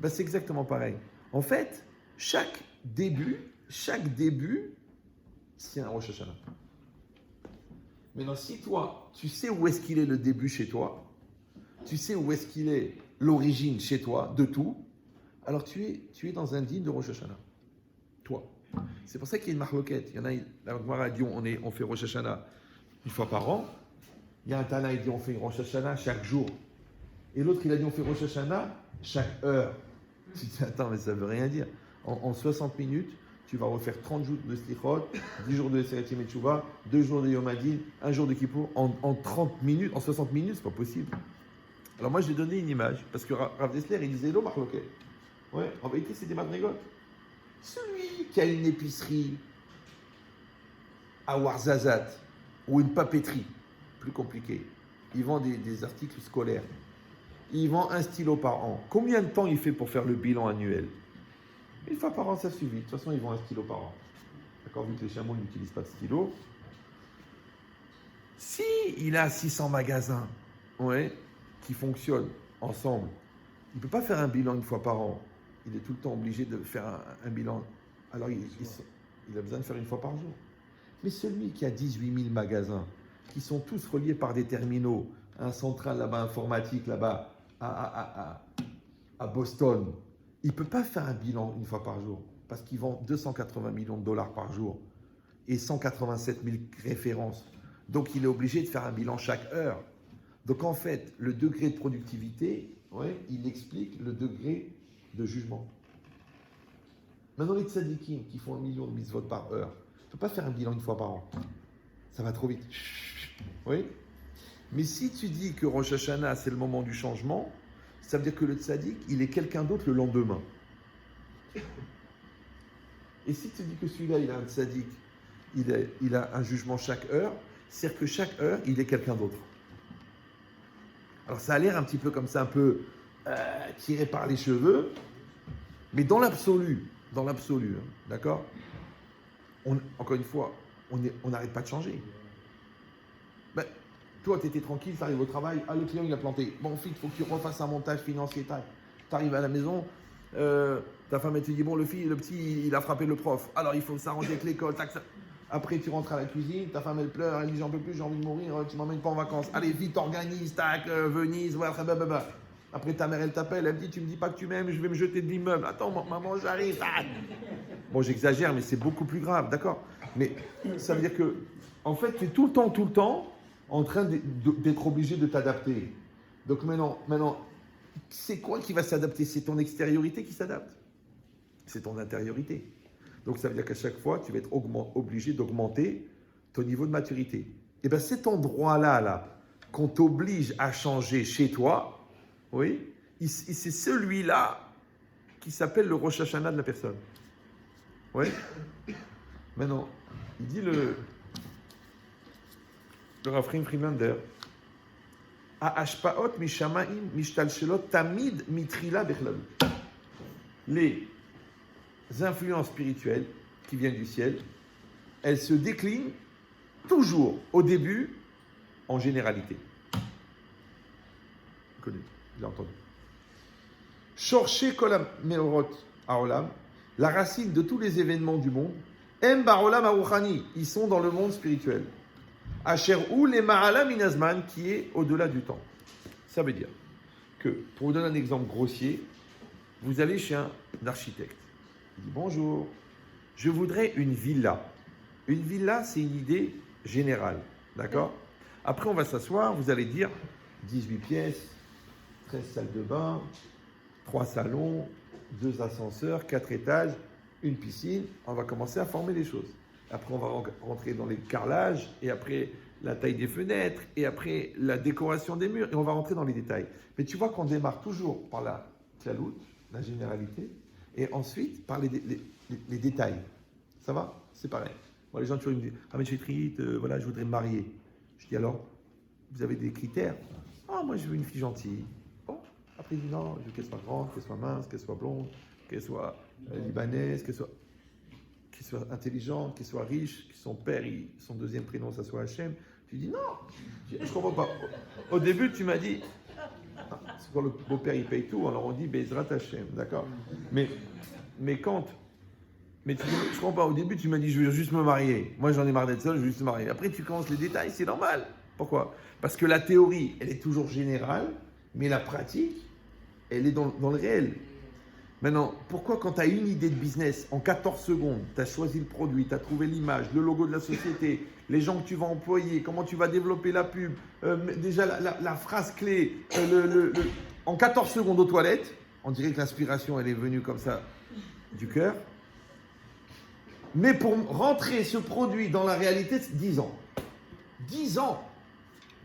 Ben, c'est exactement pareil. En fait, chaque début, c'est un Rosh Hashanah. Maintenant, si toi, tu sais où est-ce qu'il est le début chez toi, tu sais où est-ce qu'il est l'origine chez toi de tout, alors tu es dans un digne de Rosh Hashanah. Toi. C'est pour ça qu'il y a une marloquette. Il y en a, la Gemara dit on fait Rosh Hashanah une fois par an. Il y a un Tana, il dit on fait Rosh Hashanah chaque jour. Et l'autre, il a dit on fait Rosh Hashanah chaque heure. Tu dis attends, mais ça veut rien dire. En 60 minutes, tu vas refaire 30 jours de Slichot, 10 jours de Seretim et Teshuvah, 2 jours de Yom Hadin, 1 jour de Kippour, en 30 minutes, en 60 minutes, c'est pas possible. Alors moi, j'ai donné une image, parce que Rav Dessler, il disait, l'eau marloquet. Ouais, en vérité, c'est des madrigotes. Celui qui a une épicerie à Ouarzazat, ou une papeterie, plus compliqué, ils vendent des articles scolaires. il vend un stylo par an. Combien de temps il fait pour faire le bilan annuel? Une fois par an, ça suffit. De toute façon, il vend un stylo par an. D'accord, vu que les chameaux n'utilisent pas de stylo. Si il a 600 magasins, ouais, qui fonctionnent ensemble, il ne peut pas faire un bilan une fois par an. Il est tout le temps obligé de faire un bilan. Alors, il a besoin de faire une fois par jour. Mais celui qui a 18 000 magasins, qui sont tous reliés par des terminaux, un central là-bas, informatique là-bas, à Boston, il ne peut pas faire un bilan une fois par jour, parce qu'il vend 280 millions de dollars par jour et 187 000 références. Donc, il est obligé de faire un bilan chaque heure. Donc, en fait, le degré de productivité, ouais, il explique le degré de jugement. Maintenant, les tzadikim qui font 1 million de mitzvot par heure, ne peut pas faire un bilan une fois par an. Ça va trop vite. Oui. Mais si tu dis que Rosh Hashanah, c'est le moment du changement, ça veut dire que le tzaddik, il est quelqu'un d'autre le lendemain. Et si tu dis que celui-là, il a un tzaddik, il a un jugement chaque heure, c'est-à-dire que chaque heure, il est quelqu'un d'autre. Alors ça a l'air un petit peu comme ça, un peu tiré par les cheveux, mais dans l'absolu, hein, d'accord, encore une fois, on n'arrête pas de changer. Ben, toi, tu étais tranquille, tu arrives au travail, le client il a planté. Bon, il faut que tu refasses un montage financier. Tu arrives à la maison, ta femme elle te dit, bon, le petit, il a frappé le prof. Alors, il faut s'arranger avec l'école. Après, tu rentres à la cuisine, ta femme elle pleure, elle dit, j'en peux plus, j'ai envie de mourir, tu m'emmènes pas en vacances. Allez, vite, organise, Venise, voilà, blablabla. Après, ta mère elle t'appelle, elle me dit, tu me dis pas que tu m'aimes, je vais me jeter de l'immeuble. Attends, maman, j'arrive. Bon, j'exagère, mais c'est beaucoup plus grave, d'accord? Mais ça veut dire que, en fait, tu es tout le temps, en train d'être obligé de t'adapter. Donc maintenant, c'est quoi qui va s'adapter? C'est ton extériorité qui s'adapte. C'est ton intériorité. Donc ça veut dire qu'à chaque fois, tu vas être obligé d'augmenter ton niveau de maturité. Et bien cet endroit-là, qu'on t'oblige à changer chez toi, oui, c'est celui-là qui s'appelle le Rosh Hashanah de la personne. Oui. Maintenant, il dit le Rav Chaim Friedlander, Ha'ashpaot mishamaim mishtalshelot tamid mitrila bechlalut. Les influences spirituelles qui viennent du ciel, elles se déclinent toujours au début en généralité. Connu, il a entendu. Shorche kol meorot haolam, la racine de tous les événements du monde, em barolam haruchani, ils sont dans le monde spirituel. Asher ou les ma'ala minazman, qui est au-delà du temps. Ça veut dire que, pour vous donner un exemple grossier, vous allez chez un architecte. Il dit bonjour, je voudrais une villa. Une villa, c'est une idée générale, d'accord? Après, on va s'asseoir, vous allez dire 18 pièces, 13 salles de bain, 3 salons, 2 ascenseurs, 4 étages, une piscine. On va commencer à former les choses. Après, on va rentrer dans les carrelages, et après, la taille des fenêtres, et après, la décoration des murs, et on va rentrer dans les détails. Mais tu vois qu'on démarre toujours par la claloute, la généralité, et ensuite par les détails. Ça va? C'est pareil. Bon, les gens toujours me disent, ah mais voilà, je voudrais me marier. Je dis alors, vous avez des critères? Ah, moi je veux une fille gentille. Bon, après il dit non, je veux qu'elle soit grande, qu'elle soit mince, qu'elle soit blonde, qu'elle soit libanaise, qu'elle soit intelligente, qu'elle soit riche, que son père, son deuxième prénom, ça soit Hachem. Tu dis non, je comprends pas. Au début, tu m'as dit, c'est quand le beau-père il paye tout, alors on dit Bezrat Hachem, d'accord? Mais tu dis, je comprends pas. Au début, tu m'as dit, je veux juste me marier. Moi, j'en ai marre d'être seul, je veux juste me marier. Après, tu commences les détails, c'est normal. Pourquoi? Parce que la théorie, elle est toujours générale, mais la pratique, elle est dans le réel. Maintenant, pourquoi quand tu as une idée de business, en 14 secondes, tu as choisi le produit, tu as trouvé l'image, le logo de la société, les gens que tu vas employer, comment tu vas développer la pub, déjà la phrase clé, en 14 secondes aux toilettes, on dirait que l'inspiration, elle est venue comme ça du cœur. Mais pour rentrer ce produit dans la réalité, c'est 10 ans. 10 ans.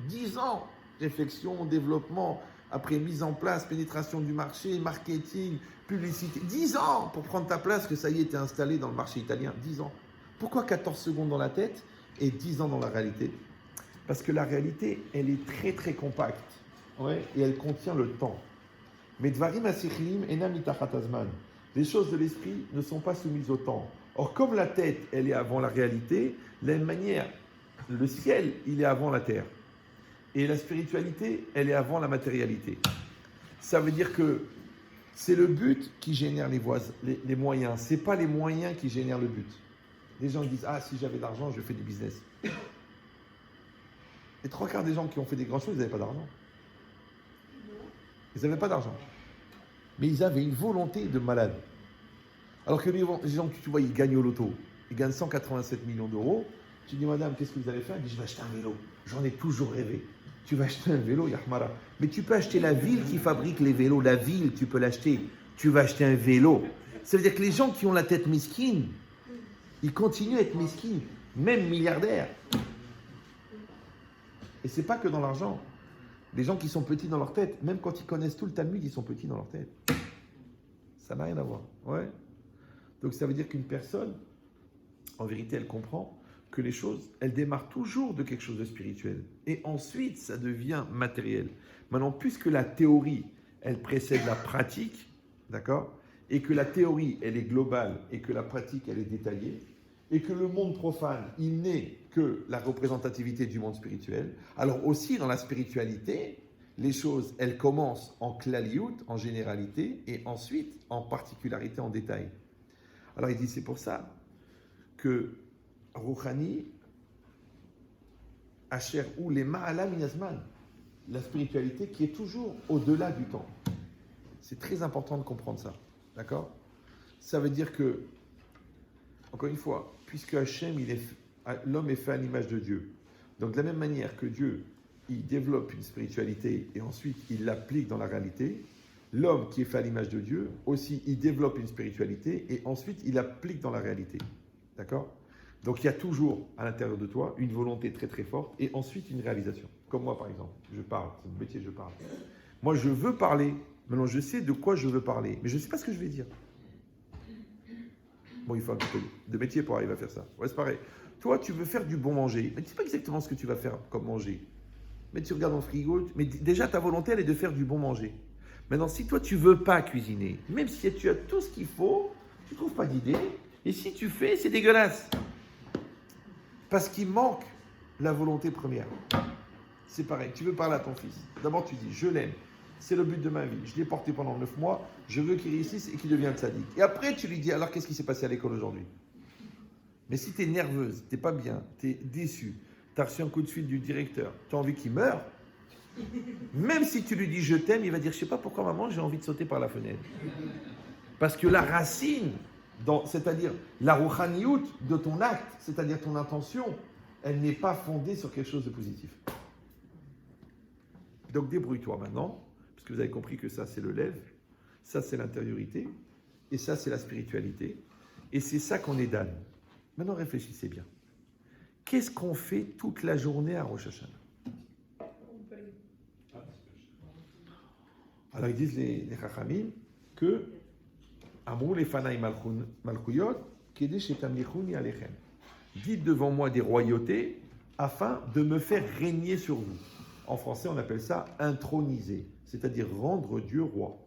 10 ans. Réflexion, développement, après mise en place, pénétration du marché, marketing, publicité. 10 ans pour prendre ta place, que ça y est, t'es installé dans le marché italien. 10 ans. Pourquoi 14 secondes dans la tête et 10 ans dans la réalité? Parce que la réalité, elle est très très compacte. Ouais, et elle contient le temps. Mais Dvarim Asichim enam mitachat hazman. Les choses de l'esprit ne sont pas soumises au temps. Or, comme la tête, elle est avant la réalité, de la même manière, le ciel, il est avant la terre. Et la spiritualité, elle est avant la matérialité. Ça veut dire que c'est le but qui génère les moyens. Ce n'est pas les moyens qui génèrent le but. Les gens disent « Ah, si j'avais de l'argent, je fais du business. » Les trois quarts des gens qui ont fait des grandes choses, ils n'avaient pas d'argent. Ils n'avaient pas d'argent. Mais ils avaient une volonté de malade. Alors que les gens que tu vois, ils gagnent au loto. Ils gagnent 187 millions d'euros. Tu dis, madame, qu'est-ce que vous allez faire? Elle dit, je vais acheter un vélo. J'en ai toujours rêvé. Tu vas acheter un vélo, Yahmara. Mais tu peux acheter la ville qui fabrique les vélos. La ville, tu peux l'acheter. Tu vas acheter un vélo. Ça veut dire que les gens qui ont la tête mesquine, ils continuent à être mesquines, même milliardaires. Et c'est pas que dans l'argent. Les gens qui sont petits dans leur tête, même quand ils connaissent tout le Talmud, ils sont petits dans leur tête. Ça n'a rien à voir. Ouais. Donc ça veut dire qu'une personne, en vérité, elle comprend que les choses, elles démarrent toujours de quelque chose de spirituel. Et ensuite, ça devient matériel. Maintenant, puisque la théorie, elle précède la pratique, d'accord? Et que la théorie, elle est globale et que la pratique, elle est détaillée, et que le monde profane, il n'est que la représentativité du monde spirituel, alors aussi dans la spiritualité, les choses, elles commencent en klaliout, en généralité, et ensuite en particularité, en détail. Alors il dit, c'est pour ça que Rouhani, Asher ou les Ma'ala Minazman, la spiritualité qui est toujours au-delà du temps. C'est très important de comprendre ça, d'accord? Ça veut dire que, encore une fois, puisque Hachem, l'homme est fait à l'image de Dieu, donc de la même manière que Dieu, il développe une spiritualité et ensuite il l'applique dans la réalité, l'homme qui est fait à l'image de Dieu, aussi il développe une spiritualité et ensuite il l'applique dans la réalité. D'accord? Donc il y a toujours à l'intérieur de toi une volonté très très forte et ensuite une réalisation. Comme moi par exemple, je parle, c'est mon métier, je parle. Moi je veux parler, maintenant je sais de quoi je veux parler, mais je ne sais pas ce que je vais dire. Bon, il faut un petit peu de métier pour arriver à faire ça. Ouais, c'est pareil. Toi, tu veux faire du bon manger, mais tu ne sais pas exactement ce que tu vas faire comme manger. Mais tu regardes dans le frigo, mais déjà ta volonté, elle est de faire du bon manger. Maintenant, si toi, tu ne veux pas cuisiner, même si tu as tout ce qu'il faut, tu ne trouves pas d'idée, et si tu fais, c'est dégueulasse. Parce qu'il manque la volonté première. C'est pareil, tu veux parler à ton fils. D'abord, tu dis, je l'aime. C'est le but de ma vie. Je l'ai porté pendant 9 mois. Je veux qu'il réussisse et qu'il devienne tzaddik. Et après, tu lui dis, alors qu'est-ce qui s'est passé à l'école aujourd'hui? Mais si tu es nerveuse, tu n'es pas bien, tu es déçu, tu as reçu un coup de fil du directeur, tu as envie qu'il meure, même si tu lui dis je t'aime, il va dire, je ne sais pas pourquoi maman, j'ai envie de sauter par la fenêtre. Parce que la racine, c'est-à-dire la rouhaniout de ton acte, c'est-à-dire ton intention, elle n'est pas fondée sur quelque chose de positif. Donc débrouille-toi maintenant, parce que vous avez compris que ça c'est le lève, ça c'est l'intériorité, et ça c'est la spiritualité, et c'est ça qu'on est d'âne. Maintenant réfléchissez bien. Qu'est-ce qu'on fait toute la journée à Rosh Hashanah? Alors ils disent les Chachamim que Amrou les Fanaï Malchuyot, Kedesh et Tamlichouni Alechem. Dites devant moi des royautés afin de me faire régner sur vous. En français, on appelle ça introniser, c'est-à-dire rendre Dieu roi.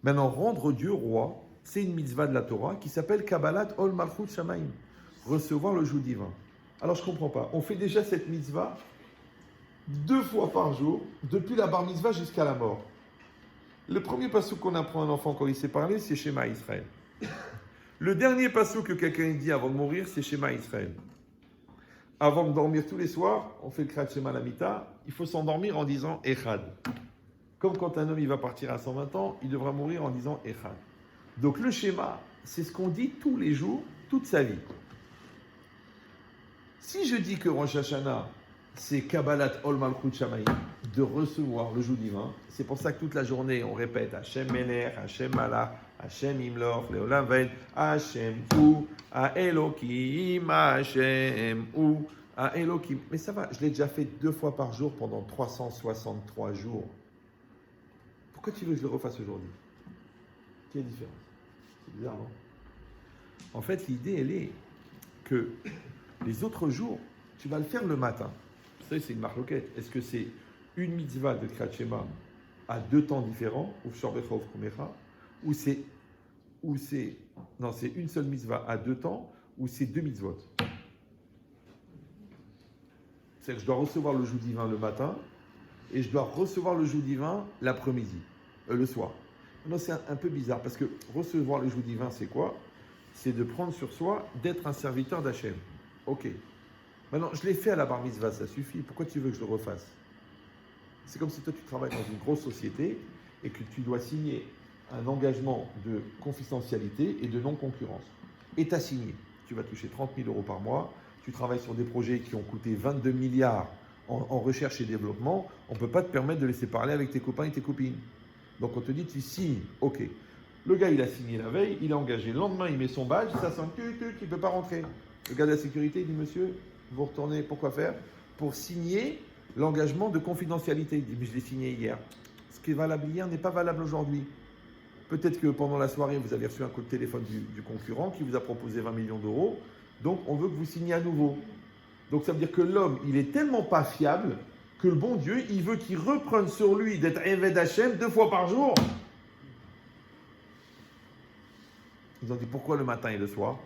Maintenant, rendre Dieu roi, c'est une mitzvah de la Torah qui s'appelle Kabbalat Ol Malchut Shamaim, recevoir le joug divin. Alors, je ne comprends pas. On fait déjà cette mitzvah 2 fois par jour, depuis la bar mitzvah jusqu'à la mort. Le premier passouk qu'on apprend à un enfant quand il sait parler, c'est Shema Israël. Le dernier passouk que quelqu'un dit avant de mourir, c'est Shema Israël. Avant de dormir tous les soirs, on fait le Kriyat Shema Lamita, il faut s'endormir en disant Echad. Comme quand un homme il va partir à 120 ans, il devra mourir en disant Echad. Donc le schéma, c'est ce qu'on dit tous les jours, toute sa vie. Si je dis que Rosh Hashanah, c'est Kabbalat Ol Malchut Shamayim, de recevoir le joug divin, c'est pour ça que toute la journée on répète Hashem Melech, Hashem Malach, Hashem Imloch, Leolam Vaed, Hashem Hu, Elokim, Hashem Hu, Elokim. Mais ça va, je l'ai déjà fait 2 fois par jour pendant 363 jours. Pourquoi tu veux que je le refasse aujourd'hui? Quelle différence? C'est bizarre, non? En fait, l'idée, elle est que les autres jours, tu vas le faire le matin. Vous savez, c'est une marloquette. Est-ce que c'est une mitzvah de Kriyat Shema à 2 temps différents, ou c'est non, c'est une seule mitzvah à 2 temps, ou c'est 2 mitzvot. C'est-à-dire que je dois recevoir le joug divin le matin, et je dois recevoir le joug divin l'après-midi, le soir. Non, c'est un peu bizarre, parce que recevoir le joug divin, c'est quoi? C'est de prendre sur soi d'être un serviteur d'Hachem. Ok. Maintenant, je l'ai fait à la bar mitzvah, ça suffit. Pourquoi tu veux que je le refasse? C'est comme si toi, tu travailles dans une grosse société et que tu dois signer un engagement de confidentialité et de non-concurrence. Et tu as signé. Tu vas toucher 30 000 euros par mois. Tu travailles sur des projets qui ont coûté 22 milliards en recherche et développement. On ne peut pas te permettre de laisser parler avec tes copains et tes copines. Donc, on te dit, tu signes. Ok. Le gars, il a signé la veille, il est engagé. Le lendemain, il met son badge, ça sonne, il ne peut pas rentrer. Le gars de la sécurité, il dit, monsieur, vous retournez, pourquoi faire? Pour signer l'engagement de confidentialité. Il dit, mais je l'ai signé hier. Ce qui est valable hier n'est pas valable aujourd'hui. Peut-être que pendant la soirée, vous avez reçu un coup de téléphone du concurrent qui vous a proposé 20 millions d'euros. Donc, on veut que vous signiez à nouveau. Donc, ça veut dire que l'homme, il est tellement pas fiable que le bon Dieu, il veut qu'il reprenne sur lui d'être Eved Hachem 2 fois par jour. Ils ont dit, pourquoi le matin et le soir?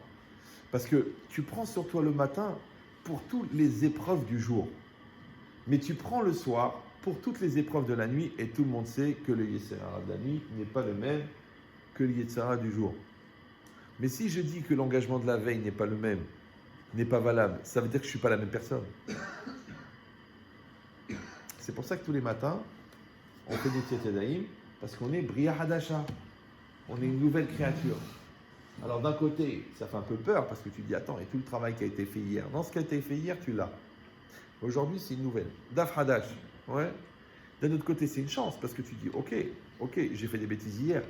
Parce que tu prends sur toi le matin pour toutes les épreuves du jour. Mais tu prends le soir pour toutes les épreuves de la nuit, et tout le monde sait que le Yetzer Hara de la nuit n'est pas le même que le Yetzer Hara du jour. Mais si je dis que l'engagement de la veille n'est pas le même, n'est pas valable, ça veut dire que je ne suis pas la même personne. C'est pour ça que tous les matins, on fait des Tziat parce qu'on est Bria Hadasha. On est une nouvelle créature. Alors d'un côté, ça fait un peu peur parce que tu dis, attends, et tout le travail qui a été fait hier. Non, ce qui a été fait hier, tu l'as. Aujourd'hui, c'est une nouvelle. Daf Hadash. Ouais. D'un autre côté, c'est une chance parce que tu dis, ok, j'ai fait des bêtises hier.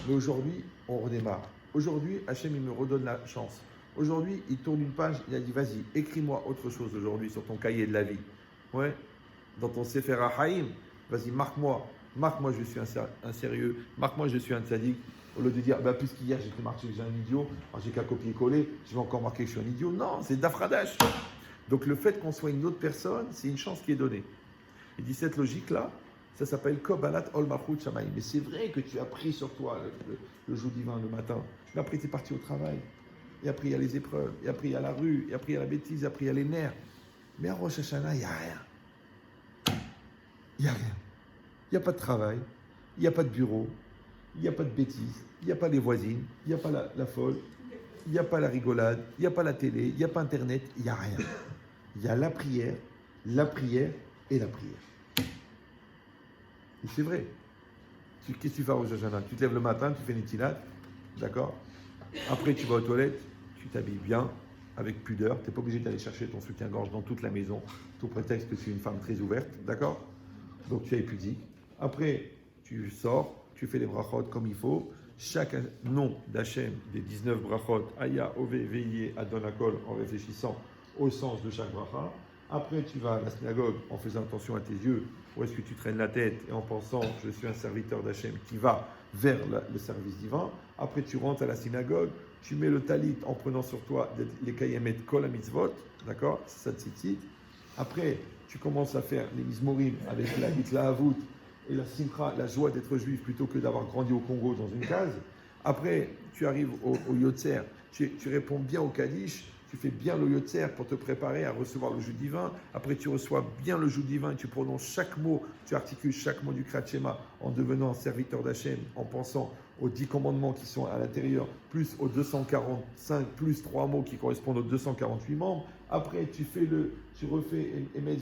Mais aujourd'hui, on redémarre. Aujourd'hui, Hachem, il me redonne la chance. Aujourd'hui, il tourne une page, il a dit, vas-y, écris-moi autre chose aujourd'hui sur ton cahier de la vie. Ouais. Dans ton Sefer HaHaim, vas-y, marque-moi, je suis un sérieux, marque-moi, je suis un tzaddik. Au lieu de dire, puisqu'hier j'étais marqué que j'ai un idiot, alors j'ai qu'à copier-coller, je vais encore marquer que je suis un idiot. Non, c'est Dafradash. Donc le fait qu'on soit une autre personne, c'est une chance qui est donnée. Il dit cette logique-là, ça s'appelle Kobalat Ol Malchut Shamayim. Mais c'est vrai que tu as pris sur toi le jour divin le matin. Mais après, tu es parti au travail. Et après, il y a les épreuves. Et après, il y a la rue. Et après, il y a la bêtise. Et après, il y a les nerfs. Mais à Rosh Hashanah, il n'y a rien. Il n'y a rien. Il n'y a pas de travail. Il n'y a pas de bureau. Il n'y a pas de bêtises, il n'y a pas les voisines, il n'y a pas la folle, il n'y a pas la rigolade, il n'y a pas la télé, il n'y a pas Internet, il n'y a rien. Il y a la prière et la prière. Et c'est vrai. Qu'est-ce que tu fais au Jajana? Tu te lèves le matin, tu fais une tilat, d'accord? Après, tu vas aux toilettes, tu t'habilles bien, avec pudeur. Tu n'es pas obligé d'aller chercher ton soutien-gorge dans toute la maison, sous prétexte que tu es une femme très ouverte, d'accord? Donc, tu es pudique. Après, tu sors. Tu fais les brachot comme il faut. Chaque nom d'Hachem des 19 brachot, Aya, Ove, Veillé, Adonakol, en réfléchissant au sens de chaque bracha. Après, tu vas à la synagogue en faisant attention à tes yeux, où est-ce que tu traînes la tête, et en pensant, je suis un serviteur d'Hachem qui va vers le service divin. Après, tu rentres à la synagogue, tu mets le talit en prenant sur toi les kayemet kol mitzvot, d'accord? C'est ça, tzitzit. Après, tu commences à faire les mizmorim avec la hitlahavut, et la simcha, la joie d'être juif plutôt que d'avoir grandi au Congo dans une case. Après, tu arrives au Yotzer, tu réponds bien au Kaddish, tu fais bien le Yotzer pour te préparer à recevoir le joug divin. Après, tu reçois bien le joug divin, tu prononces chaque mot, tu articules chaque mot du Kriyat Shema en devenant serviteur d'Hachem, en pensant aux 10 commandements qui sont à l'intérieur, plus aux 245, plus 3 mots qui correspondent aux 248 membres. Après, tu refais Emet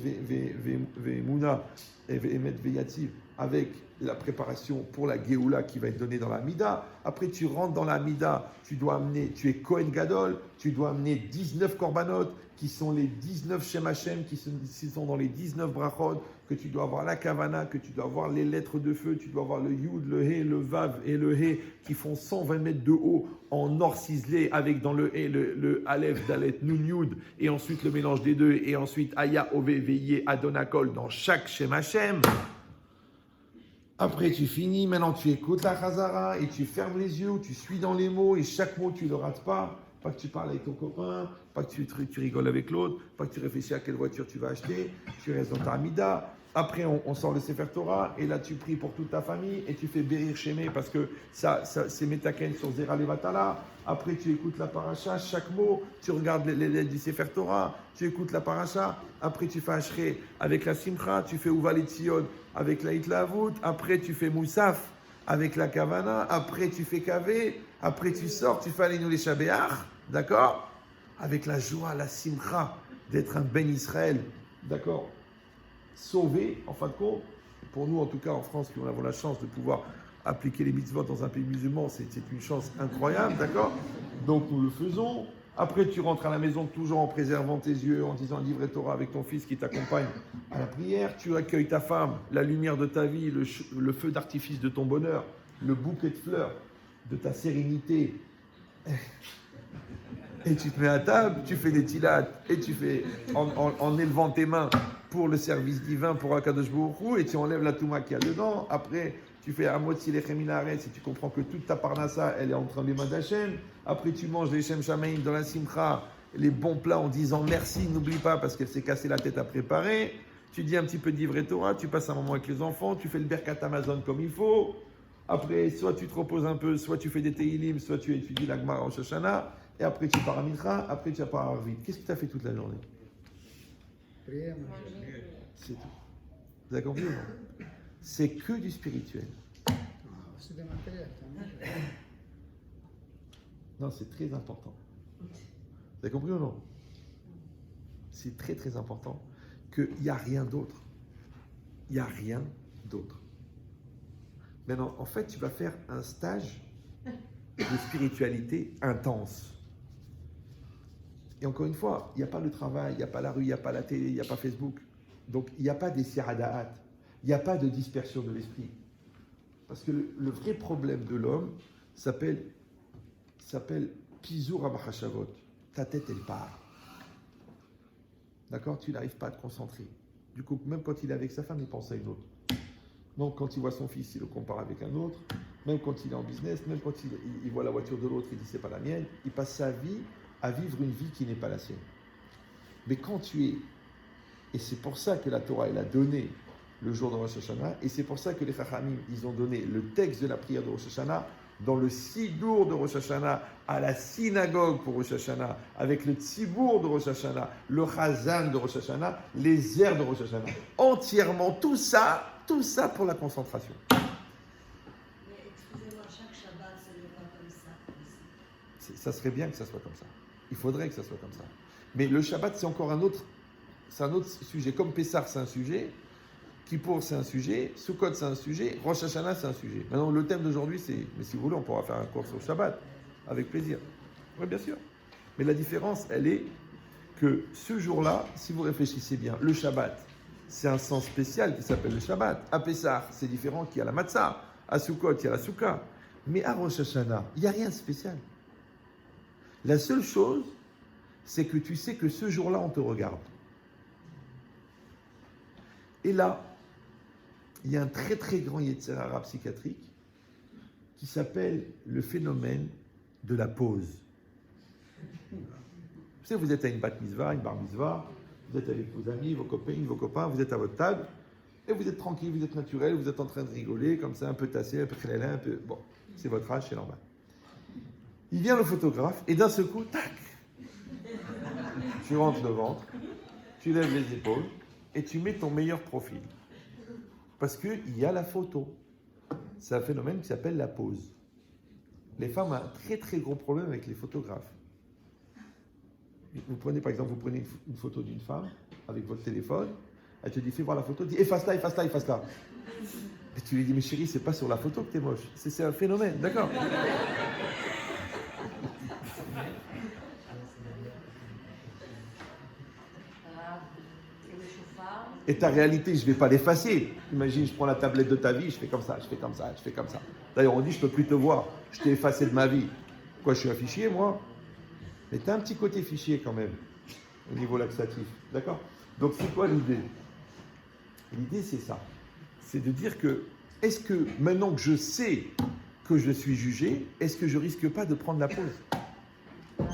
Ve'emuna et Emet Ve'yativ avec la préparation pour la Géoula qui va être donnée dans la Mida. Après, tu rentres dans la Mida, tu es Kohen Gadol, tu dois amener 19 korbanot qui sont les 19 Shem Hashem, qui sont dans les 19 brachot, que tu dois avoir la Kavana, que tu dois avoir les lettres de feu, tu dois avoir le Yud, le He, le Vav et le He, qui font 120 mètres de haut en or ciselé, avec dans le He, le Aleph, Dalet, Nun, Yud, et ensuite le mélange des deux, et ensuite Aya, Ove, Veillé, Adonakol, dans chaque Shem Hashem. Après, tu finis, maintenant tu écoutes la Chazara et tu fermes les yeux, tu suis dans les mots et chaque mot tu ne le rates pas. pas que tu parles avec ton copain, pas que tu rigoles avec l'autre, pas que tu réfléchis à quelle voiture tu vas acheter, tu restes dans ta Amida. Après, on sort le Sefer Torah, et là, tu pries pour toute ta famille, et tu fais Berir Shemé, parce que ça c'est Metaken sur Zera Levatala. Après, tu écoutes la paracha, chaque mot, tu regardes les lettres du Sefer Torah, tu écoutes la paracha. Après, tu fais Ashrei avec la Simcha, tu fais Uvalet Sion avec la Hitlavut. Après, tu fais Moussaf avec la Kavana. Après, tu fais Kavé. Après, tu sors, tu fais Alinu les Shabéach, d'accord? Avec la joie, la Simcha d'être un Ben Israël, d'accord? Sauvé, en fin de compte, pour nous en tout cas en France qui avons la chance de pouvoir appliquer les mitzvot dans un pays musulman, c'est une chance incroyable, d'accord? Donc nous le faisons. Après tu rentres à la maison toujours en préservant tes yeux, en disant livre Torah avec ton fils qui t'accompagne à la prière. Tu accueilles ta femme, la lumière de ta vie, le feu d'artifice de ton bonheur, le bouquet de fleurs de ta sérénité. Et tu te mets à table, tu fais des tilates, et tu fais en élevant tes mains pour le service divin, pour Akadosh Baruch Hu, et tu enlèves la touma qu'il y a dedans. Après, tu fais Amotzi Lechem Minaret, et tu comprends que toute ta parnassa, elle est entre les mains d'Hachem. Après, tu manges les Shem Shamaim dans la Simcha, les bons plats en disant merci, n'oublie pas, parce qu'elle s'est cassée la tête à préparer. Tu dis un petit peu d'Ivret Torah, tu passes un moment avec les enfants, tu fais le Berkat Amazon comme il faut. Après, soit tu te reposes un peu, soit tu fais des Teilim, soit tu étudies la Gemara Rosh Hashanah. Et après, tu pars à Mincha, après, tu pars à Arvit. Qu'est-ce que tu as fait toute la journée? Prière, manger. C'est tout. Vous avez compris ou non? C'est que du spirituel. C'est des matériels. Non, c'est très important. Vous avez compris ou non? C'est très très important qu'il n'y a rien d'autre. Il n'y a rien d'autre. Maintenant, en fait, tu vas faire un stage de spiritualité intense. Et encore une fois, il n'y a pas le travail, il n'y a pas la rue, il n'y a pas la télé, il n'y a pas Facebook. Donc, il n'y a pas des siradaat, il n'y a pas de dispersion de l'esprit. Parce que le vrai problème de l'homme s'appelle Pizur Abachashavot. Ta tête, elle part. D'accord? Tu n'arrives pas à te concentrer. Du coup, même quand il est avec sa femme, il pense à une autre. Donc, quand il voit son fils, il le compare avec un autre. Même quand il est en business, même quand il voit la voiture de l'autre, il dit c'est pas la mienne. Il passe sa vie à vivre une vie qui n'est pas la sienne. Mais quand tu es, et c'est pour ça que la Torah, elle a donné le jour de Rosh Hashanah, et c'est pour ça que les Chachamim, ils ont donné le texte de la prière de Rosh Hashanah dans le Sidour de Rosh Hashanah, à la synagogue pour Rosh Hashanah, avec le Tzibour de Rosh Hashanah, le Chazan de Rosh Hashanah, les airs de Rosh Hashanah. Entièrement, tout ça pour la concentration. Mais excusez-moi, chaque Shabbat, ce n'est pas comme ça. Ça serait bien que ça soit comme ça. Il faudrait que ça soit comme ça. Mais le Shabbat, c'est encore un autre sujet. Comme Pessah, c'est un sujet. Kippour, c'est un sujet. Sukkot, c'est un sujet. Rosh Hashanah, c'est un sujet. Maintenant, le thème d'aujourd'hui, c'est... Mais si vous voulez, on pourra faire un cours sur le Shabbat. Avec plaisir. Oui, bien sûr. Mais la différence, elle est que ce jour-là, si vous réfléchissez bien, le Shabbat, c'est un sens spécial qui s'appelle le Shabbat. À Pessah, c'est différent qu'il y a la Matzah. À Sukkot, il y a la Soukha. Mais à Rosh Hashanah, il n'y a rien de spécial. La seule chose, c'est que tu sais que ce jour-là, on te regarde. Et là, il y a un très très grand Yetzer Hara psychiatrique qui s'appelle le phénomène de la pause. Vous savez, vous êtes à une bat mitzvah, une bar mitzvah, vous êtes avec vos amis, vos copines, vos copains, vous êtes à votre table, et vous êtes tranquille, vous êtes naturel, vous êtes en train de rigoler, comme ça, un peu tassé, un peu crélin, un peu... Bon, c'est votre âge, c'est normal. Il vient le photographe, et d'un seul coup, tac, tu rentres le ventre, tu lèves les épaules, et tu mets ton meilleur profil. Parce qu'il y a la photo. C'est un phénomène qui s'appelle la pose. Les femmes ont un très très gros problème avec les photographes. Vous prenez par exemple, vous prenez une photo d'une femme avec votre téléphone, elle te dit fais voir la photo, dit efface-la, efface-la, efface-la. Et tu lui dis mais chérie, c'est pas sur la photo que t'es moche, c'est un phénomène, d'accord? Et ta réalité, je ne vais pas l'effacer. Imagine, je prends la tablette de ta vie, je fais comme ça, je fais comme ça, je fais comme ça. D'ailleurs, on dit, je ne peux plus te voir. Je t'ai effacé de ma vie. Quoi, je suis un fichier, moi? Mais tu as un petit côté fichier quand même, au niveau laxatif. D'accord? Donc, c'est quoi l'idée? L'idée, c'est ça. C'est de dire que, est-ce que, maintenant que je sais que je suis jugé, est-ce que je risque pas de prendre la pause?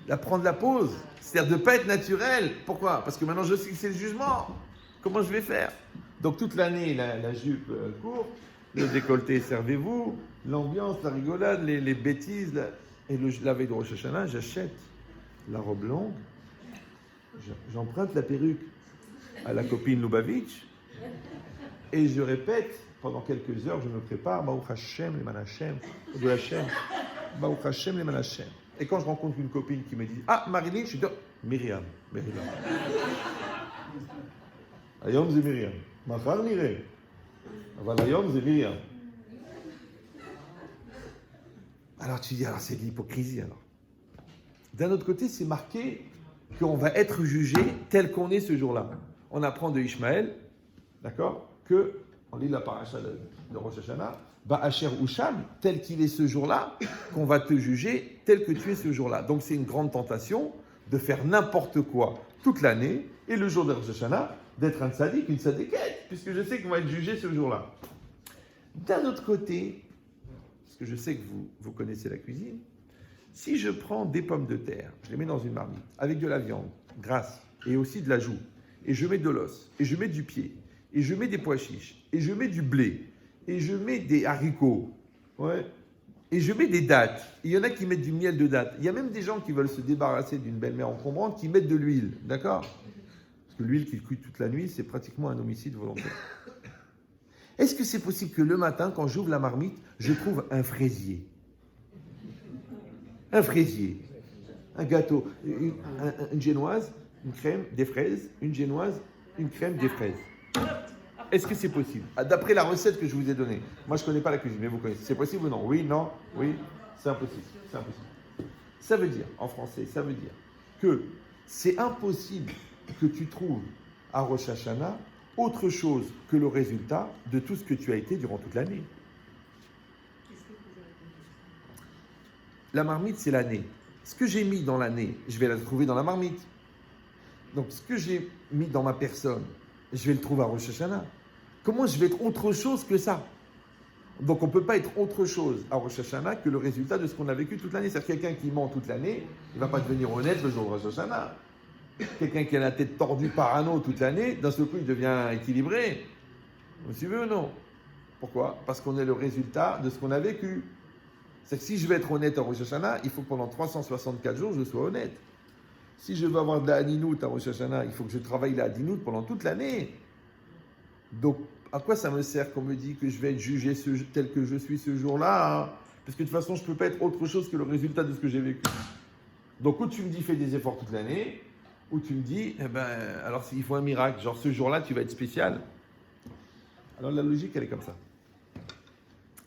d'apprendre la pause, c'est-à-dire de ne pas être naturel. Pourquoi? Parce que maintenant je sais que c'est le jugement. Comment je vais faire? Donc toute l'année, la jupe courte, le décolleté, servez-vous, l'ambiance, la rigolade, les bêtises. Et la veille de Rosh Hashanah, j'achète la robe longue, j'emprunte la perruque à la copine Lubavitch et je répète pendant quelques heures, je me prépare, Baruch Hashem, les Manachem, de Hashem, Baruch Hashem, les Manachem. Et quand je rencontre une copine qui me dit ah, Marilyn, je suis de Myriam. Ayom c'est Myriam. Machar nireh. Aval ayom c'est Myriam. Alors tu dis, alors c'est de l'hypocrisie alors. D'un autre côté, c'est marqué qu'on va être jugé tel qu'on est ce jour-là. On apprend de Ishmaël, d'accord, que, on lit la paracha de Rosh Hashanah, Ba'asher Usham, tel qu'il est ce jour-là, qu'on va te juger tel que tu es ce jour-là. Donc c'est une grande tentation de faire n'importe quoi toute l'année, et le jour de Rosh Hashanah, d'être un tzaddik, une tzadikette, puisque je sais qu'on va être jugé ce jour-là. D'un autre côté, parce que je sais que vous connaissez la cuisine, si je prends des pommes de terre, je les mets dans une marmite, avec de la viande grasse, et aussi de la joue, et je mets de l'os, et je mets du pied, et je mets des pois chiches, et je mets du blé, et je mets des haricots, ouais, et je mets des dattes. Il y en a qui mettent du miel de dattes. Il y a même des gens qui veulent se débarrasser d'une belle-mère encombrante qui mettent de l'huile, d'accord? Parce que l'huile qui cuit toute la nuit, c'est pratiquement un homicide volontaire. Est-ce que c'est possible que le matin, quand j'ouvre la marmite, je trouve un fraisier? Un fraisier, un gâteau, une génoise, une crème, des fraises, une génoise, une crème, des fraises. Est-ce que c'est possible? D'après la recette que je vous ai donnée. Moi, je ne connais pas la cuisine, mais vous connaissez. C'est possible ou non? Oui, non, oui, c'est impossible. C'est impossible. Ça veut dire, en français, ça veut dire que c'est impossible que tu trouves à Rosh Hashanah autre chose que le résultat de tout ce que tu as été durant toute l'année. La marmite, c'est l'année. Ce que j'ai mis dans l'année, je vais le trouver dans la marmite. Donc, ce que j'ai mis dans ma personne, je vais le trouver à Rosh Hashanah. Comment je vais être autre chose que ça? Donc, on ne peut pas être autre chose à Rosh Hashanah que le résultat de ce qu'on a vécu toute l'année. C'est-à-dire quelqu'un qui ment toute l'année, il ne va pas devenir honnête le jour de Rosh Hashanah. Quelqu'un qui a la tête tordue par un autre toute l'année, d'un seul coup, il devient équilibré. Vous suivez ou non? Pourquoi? Parce qu'on est le résultat de ce qu'on a vécu. C'est que si je veux être honnête à Rosh Hashanah, il faut que pendant 364 jours, je sois honnête. Si je veux avoir de la hadinout à Rosh Hashanah, il faut que je travaille la hadinout pendant toute l'année. Donc, à quoi ça me sert qu'on me dit que je vais être jugé tel que je suis ce jour-là, hein? Parce que de toute façon, je ne peux pas être autre chose que le résultat de ce que j'ai vécu. Donc, ou tu me dis fais des efforts toute l'année, ou tu me dis, eh ben, alors il faut un miracle, genre ce jour-là, tu vas être spécial. Alors la logique, elle est comme ça.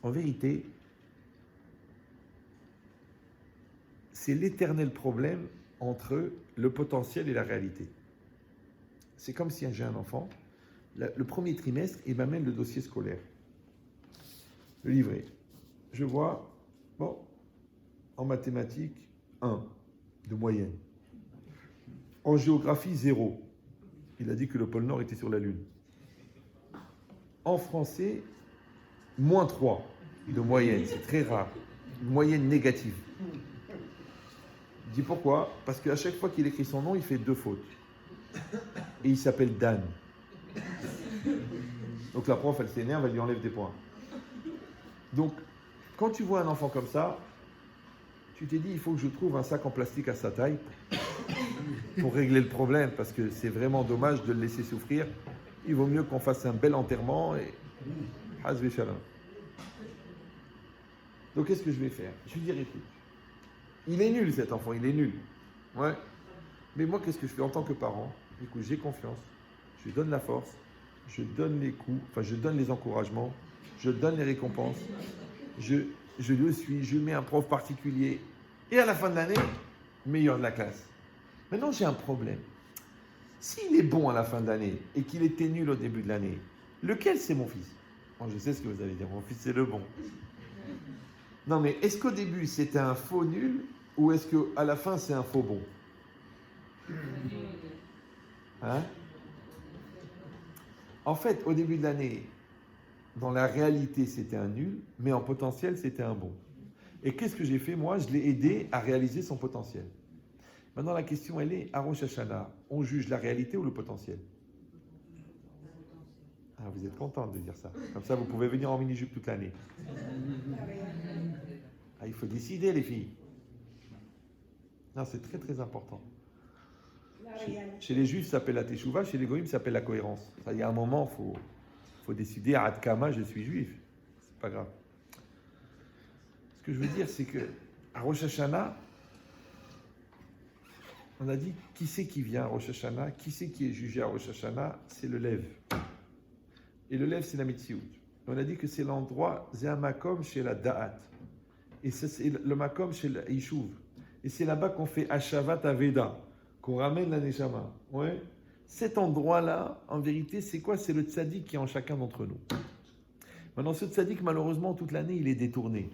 En vérité, c'est l'éternel problème entre le potentiel et la réalité. C'est comme si j'ai un enfant, le premier trimestre, il m'amène le dossier scolaire, le livret. Je vois, bon, en mathématiques, 1 de moyenne. En géographie, 0. Il a dit que le pôle Nord était sur la Lune. En français, moins 3 de moyenne. C'est très rare. Une moyenne négative. Il dit pourquoi? Parce qu'à chaque fois qu'il écrit son nom, il fait 2 fautes. Et il s'appelle Dan. Donc la prof, elle s'énerve, elle lui enlève des points. Donc, quand tu vois un enfant comme ça, tu t'es dit, il faut que je trouve un sac en plastique à sa taille pour régler le problème, parce que c'est vraiment dommage de le laisser souffrir. Il vaut mieux qu'on fasse un bel enterrement et... Hazvi shalom. Donc, qu'est-ce que je vais faire? Je lui dis, écoute, il est nul cet enfant, il est nul. Ouais. Mais moi, qu'est-ce que je fais en tant que parent? Écoute, j'ai confiance, je lui donne la force, je donne les coups, enfin, je donne les encouragements, je donne les récompenses, je le suis, je mets un prof particulier. Et à la fin de l'année, meilleur de la classe. Maintenant, j'ai un problème. S'il est bon à la fin de l'année et qu'il était nul au début de l'année, lequel c'est mon fils? Moi, je sais ce que vous allez dire. Mon fils, c'est le bon. Non, mais est-ce qu'au début, c'était un faux nul ou est-ce qu'à la fin, c'est un faux bon? Hein? En fait, au début de l'année, dans la réalité, c'était un nul, mais en potentiel, c'était un bon. Et qu'est-ce que j'ai fait? Moi, je l'ai aidé à réaliser son potentiel. Maintenant, la question, elle est, à Rosh Hashanah, on juge la réalité ou le potentiel? Ah, vous êtes content de dire ça. Comme ça, vous pouvez venir en mini-jupe toute l'année. Ah, il faut décider, les filles. Non, c'est très très important. Chez les juifs, ça s'appelle la teshuva, chez les goïms, ça s'appelle la cohérence. Il y a un moment, il faut décider, à Adkama, je suis juif. C'est pas grave. Ce que je veux dire, c'est que à Rosh Hashanah, on a dit, qui c'est qui vient à Rosh Hashanah? Qui c'est qui est jugé à Rosh Hashanah? C'est le Lev. Et le Lev, c'est la Metsiout. On a dit que c'est l'endroit, c'est un makom chez la Da'at. Et c'est le makom chez la Yishuv. Et c'est là-bas qu'on fait Ashavat Aveda, qu'on ramène la Neshama. Ouais. Cet endroit-là, en vérité, c'est quoi? C'est le tzaddik qui est en chacun d'entre nous. Maintenant, ce tzaddik, malheureusement, toute l'année, il est détourné.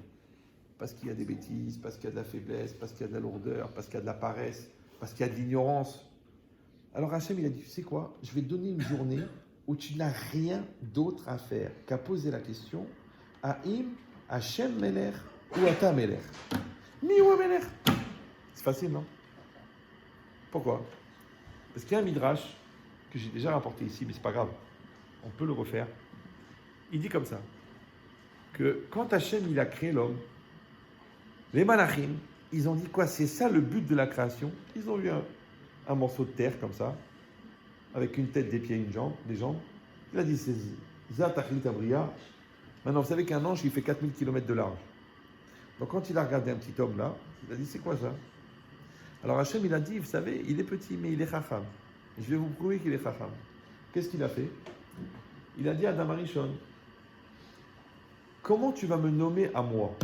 Parce qu'il y a des bêtises, parce qu'il y a de la faiblesse, parce qu'il y a de la lourdeur, parce qu'il y a de la paresse, parce qu'il y a de l'ignorance. Alors Hachem, il a dit, tu sais quoi? Je vais te donner une journée où tu n'as rien d'autre à faire qu'à poser la question, Haïm, Hachem Melech ou Ata Melech? Mi ou Melech? C'est facile, non? Pourquoi? Parce qu'il y a un midrash que j'ai déjà rapporté ici, mais c'est pas grave. On peut le refaire. Il dit comme ça, que quand Hachem il a créé l'homme, les malachim, ils ont dit quoi? C'est ça le but de la création. Ils ont vu un morceau de terre comme ça, avec une tête, des pieds, une jambe, des jambes. Il a dit, c'est Zatachlit Abria. Maintenant, vous savez qu'un ange, il fait 4000 km de large. Donc quand il a regardé un petit homme là, il a dit, c'est quoi ça? Alors Hachem, il a dit, vous savez, il est petit, mais il est chacham. Je vais vous prouver qu'il est chacham. Qu'est-ce qu'il a fait? Il a dit à Adam Arishon, comment tu vas me nommer à moi?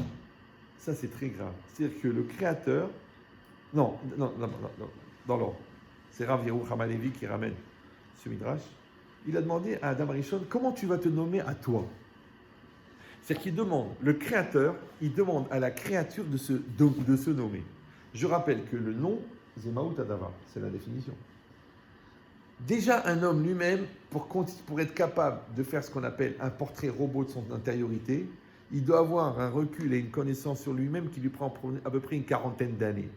Ça, c'est très grave. C'est-à-dire que le Créateur... Non, dans l'ordre. C'est Rav Yerucham Halevi qui ramène ce midrash. Il a demandé à Adam Arishon, comment tu vas te nommer à toi? C'est-à-dire qu'il demande, le Créateur, il demande à la créature de se nommer. Je rappelle que le nom, Zemaout Adava, c'est la définition. Déjà, un homme lui-même, pour être capable de faire ce qu'on appelle un portrait robot de son intériorité, il doit avoir un recul et une connaissance sur lui-même qui lui prend à peu près une quarantaine d'années.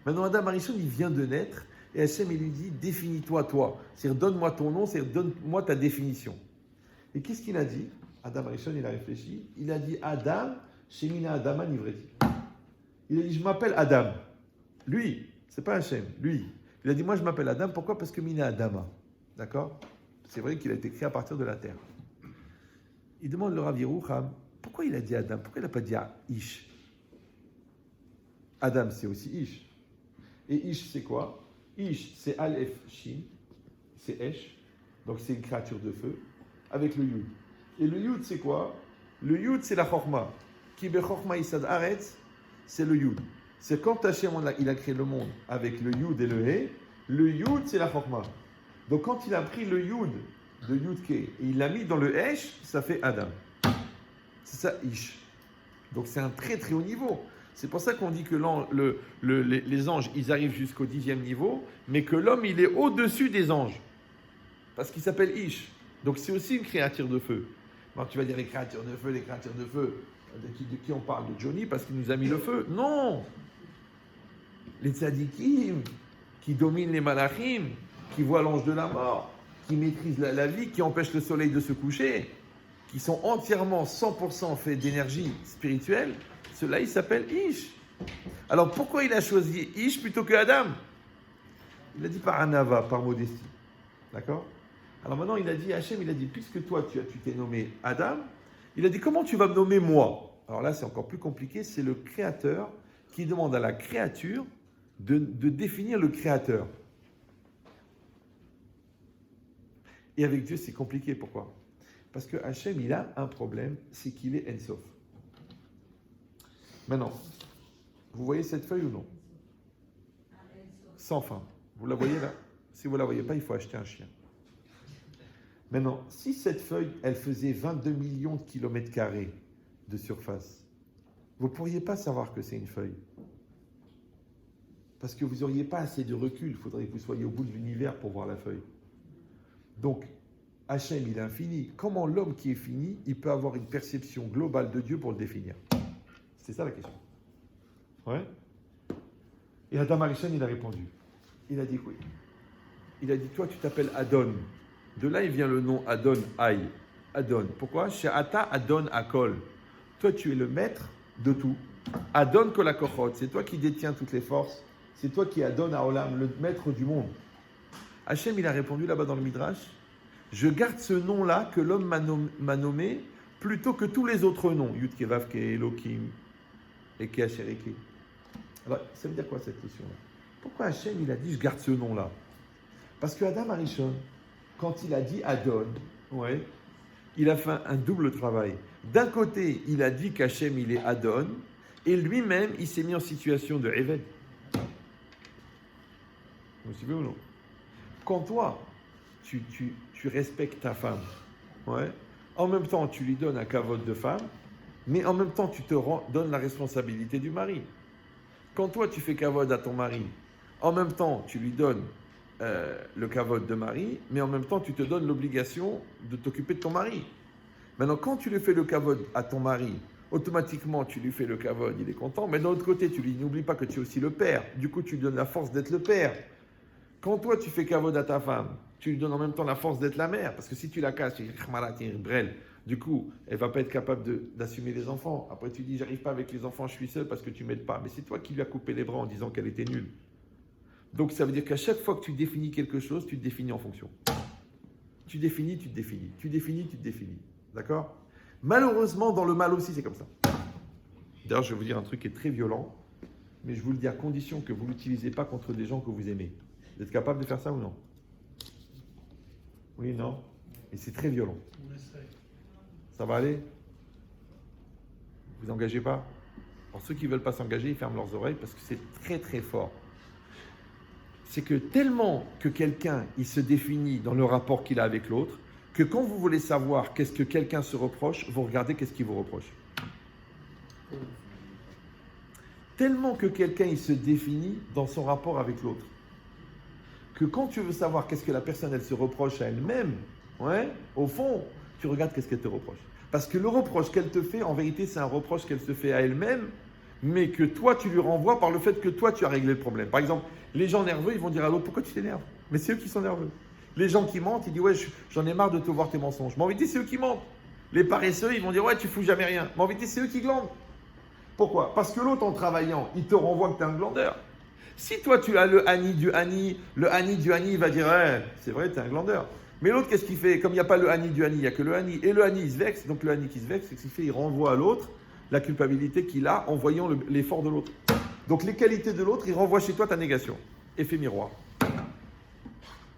Maintenant, Adam Arishon, il vient de naître, et Hachem, il lui dit, définis-toi, toi. C'est-à-dire, donne-moi ton nom, c'est-à-dire, donne-moi ta définition. Et qu'est-ce qu'il a dit? Adam Arishon, il a réfléchi. Il a dit, Adam, Shemina Adama Nivreti. Il a dit, je m'appelle Adam. Lui, c'est pas Hachem, lui. Il a dit, moi, je m'appelle Adam. Pourquoi? Parce que Mina Adama. D'accord? C'est vrai qu'il a été créé à partir de la terre. Il demande le Rav Yerucham, pourquoi il a dit Adam? Pourquoi il n'a pas dit Ish? Adam, c'est aussi Ish. Et Ish, c'est quoi? Ish, c'est Aleph Shin, c'est Esh, donc c'est une créature de feu, avec le Yud. Et le Yud, c'est quoi? Le Yud, c'est la Chorma. Ki be Chorma Isad Aretz, c'est le Yud. C'est quand Hachem, il a créé le monde avec le Yud et le He, le Yud, c'est la Chorma. Donc quand il a pris le Yud de Yud Ke et il l'a mis dans le Esh, ça fait Adam. C'est ça, Ish. Donc c'est un très très haut niveau. C'est pour ça qu'on dit que les anges, ils arrivent jusqu'au 10e niveau, mais que l'homme, il est au-dessus des anges. Parce qu'il s'appelle Ish. Donc c'est aussi une créature de feu. Alors tu vas dire les créatures de feu, de qui on parle? De Johnny parce qu'il nous a mis le feu? Non! Les tzadikim, qui dominent les malachim, qui voient l'ange de la mort, qui maîtrisent la vie, qui empêchent le soleil de se coucher, qui sont entièrement 100% faits d'énergie spirituelle, ceux-là, ils s'appellent Ish. Alors pourquoi il a choisi Ish plutôt que Adam? Il a dit par anava, par modestie. D'accord? Alors maintenant, il a dit, Hachem, il a dit, puisque toi, tu t'es nommé Adam, il a dit, comment tu vas me nommer moi? Alors là, c'est encore plus compliqué, c'est le Créateur qui demande à la créature de définir le Créateur. Et avec Dieu, c'est compliqué. Pourquoi? Parce que Hachem, il a un problème, c'est qu'il est Ensof. Maintenant, vous voyez cette feuille ou non? Sans fin. Vous la voyez là? Si vous ne la voyez pas, il faut acheter un chien. Maintenant, si cette feuille, elle faisait 22 millions de kilomètres carrés de surface, vous ne pourriez pas savoir que c'est une feuille. Parce que vous n'auriez pas assez de recul. Il faudrait que vous soyez au bout de l'univers pour voir la feuille. Donc, Hachem, il est infini. Comment l'homme qui est fini, il peut avoir une perception globale de Dieu pour le définir? C'est ça la question. Ouais. Et Adam Arishon, il a répondu. Il a dit oui. Il a dit, toi, tu t'appelles Adon. De là, il vient le nom Adon Aï. Adon. Pourquoi? She'ata Adon Akol. Toi, tu es le maître de tout. Adon Kolakochot. C'est toi qui détiens toutes les forces. C'est toi qui Adon Haolam, le maître du monde. Hachem, il a répondu là-bas dans le Midrash. Je garde ce nom-là que l'homme m'a nommé plutôt que tous les autres noms. Yud Kevavke, Elohim, Eke Ashereke. Alors, ça veut dire quoi cette question-là? Pourquoi Hachem, il a dit je garde ce nom-là? Parce que Adam Arishon, quand il a dit Adon, ouais, il a fait un double travail. D'un côté, il a dit qu'Hachem, il est Adon, et lui-même, il s'est mis en situation de Eved. Vous suivez ou non? Quand toi, tu respectes ta femme, ouais, en même temps, tu lui donnes un kavod de femme, mais en même temps, tu te donnes la responsabilité du mari. Quand toi, tu fais kavod à ton mari, en même temps, tu lui donnes le kavod de mari, mais en même temps, tu te donnes l'obligation de t'occuper de ton mari. Maintenant, quand tu lui fais le kavod à ton mari, automatiquement, tu lui fais le kavod, il est content, mais d'un autre côté, tu lui n'oublie pas que tu es aussi le père. Du coup, tu lui donnes la force d'être le père. Quand toi, tu fais kavod à ta femme, tu lui donnes en même temps la force d'être la mère, parce que si tu la casses, tu dis, du coup, elle ne va pas être capable d'assumer les enfants. Après, tu dis, j'arrive pas avec les enfants, je suis seul parce que tu ne m'aides pas. Mais c'est toi qui lui as coupé les bras en disant qu'elle était nulle. Donc, ça veut dire qu'à chaque fois que tu définis quelque chose, tu te définis en fonction. Tu définis, tu te définis. Tu définis, tu te définis. D'accord? Malheureusement, dans le mal aussi, c'est comme ça. D'ailleurs, je vais vous dire un truc qui est très violent, mais je vous le dis à condition que vous ne l'utilisez pas contre des gens que vous aimez. Vous êtes capable de faire ça ou non? Oui, non? Et c'est très violent. On essaye. Ça va aller? Vous engagez pas? Alors ceux qui ne veulent pas s'engager, ils ferment leurs oreilles parce que c'est très très fort. C'est que tellement que quelqu'un, il se définit dans le rapport qu'il a avec l'autre, que quand vous voulez savoir qu'est-ce que quelqu'un se reproche, vous regardez qu'est-ce qu'il vous reproche. Tellement que quelqu'un, il se définit dans son rapport avec l'autre, que quand tu veux savoir qu'est-ce que la personne, elle se reproche à elle-même, ouais, au fond, tu regardes qu'est-ce qu'elle te reproche. Parce que le reproche qu'elle te fait, en vérité, c'est un reproche qu'elle se fait à elle-même, mais que toi, tu lui renvoies par le fait que toi, tu as réglé le problème. Par exemple, les gens nerveux, ils vont dire à l'autre, pourquoi tu t'énerves? Mais c'est eux qui sont nerveux. Les gens qui mentent, ils disent, ouais, j'en ai marre de te voir tes mensonges. Mais en vérité, c'est eux qui mentent. Les paresseux, ils vont dire, ouais, tu fous jamais rien. Mais en vérité, c'est eux qui glandent. Pourquoi? Parce que l'autre, en travaillant, il te renvoie que tu es un glandeur. Si toi, tu as le Hani du Hani, le Hani du Hani, il va dire, ouais, c'est vrai, tu es un glandeur. Mais l'autre, qu'est-ce qu'il fait? Comme il n'y a pas le Hani du Hani, il n'y a que le Hani. Et le Hani, il se vexe. Donc le Hani qui se vexe, c'est ce qu'il fait, il renvoie à l'autre la culpabilité qu'il a en voyant l'effort de l'autre. Donc les qualités de l'autre, il renvoie chez toi ta négation. Effet miroir.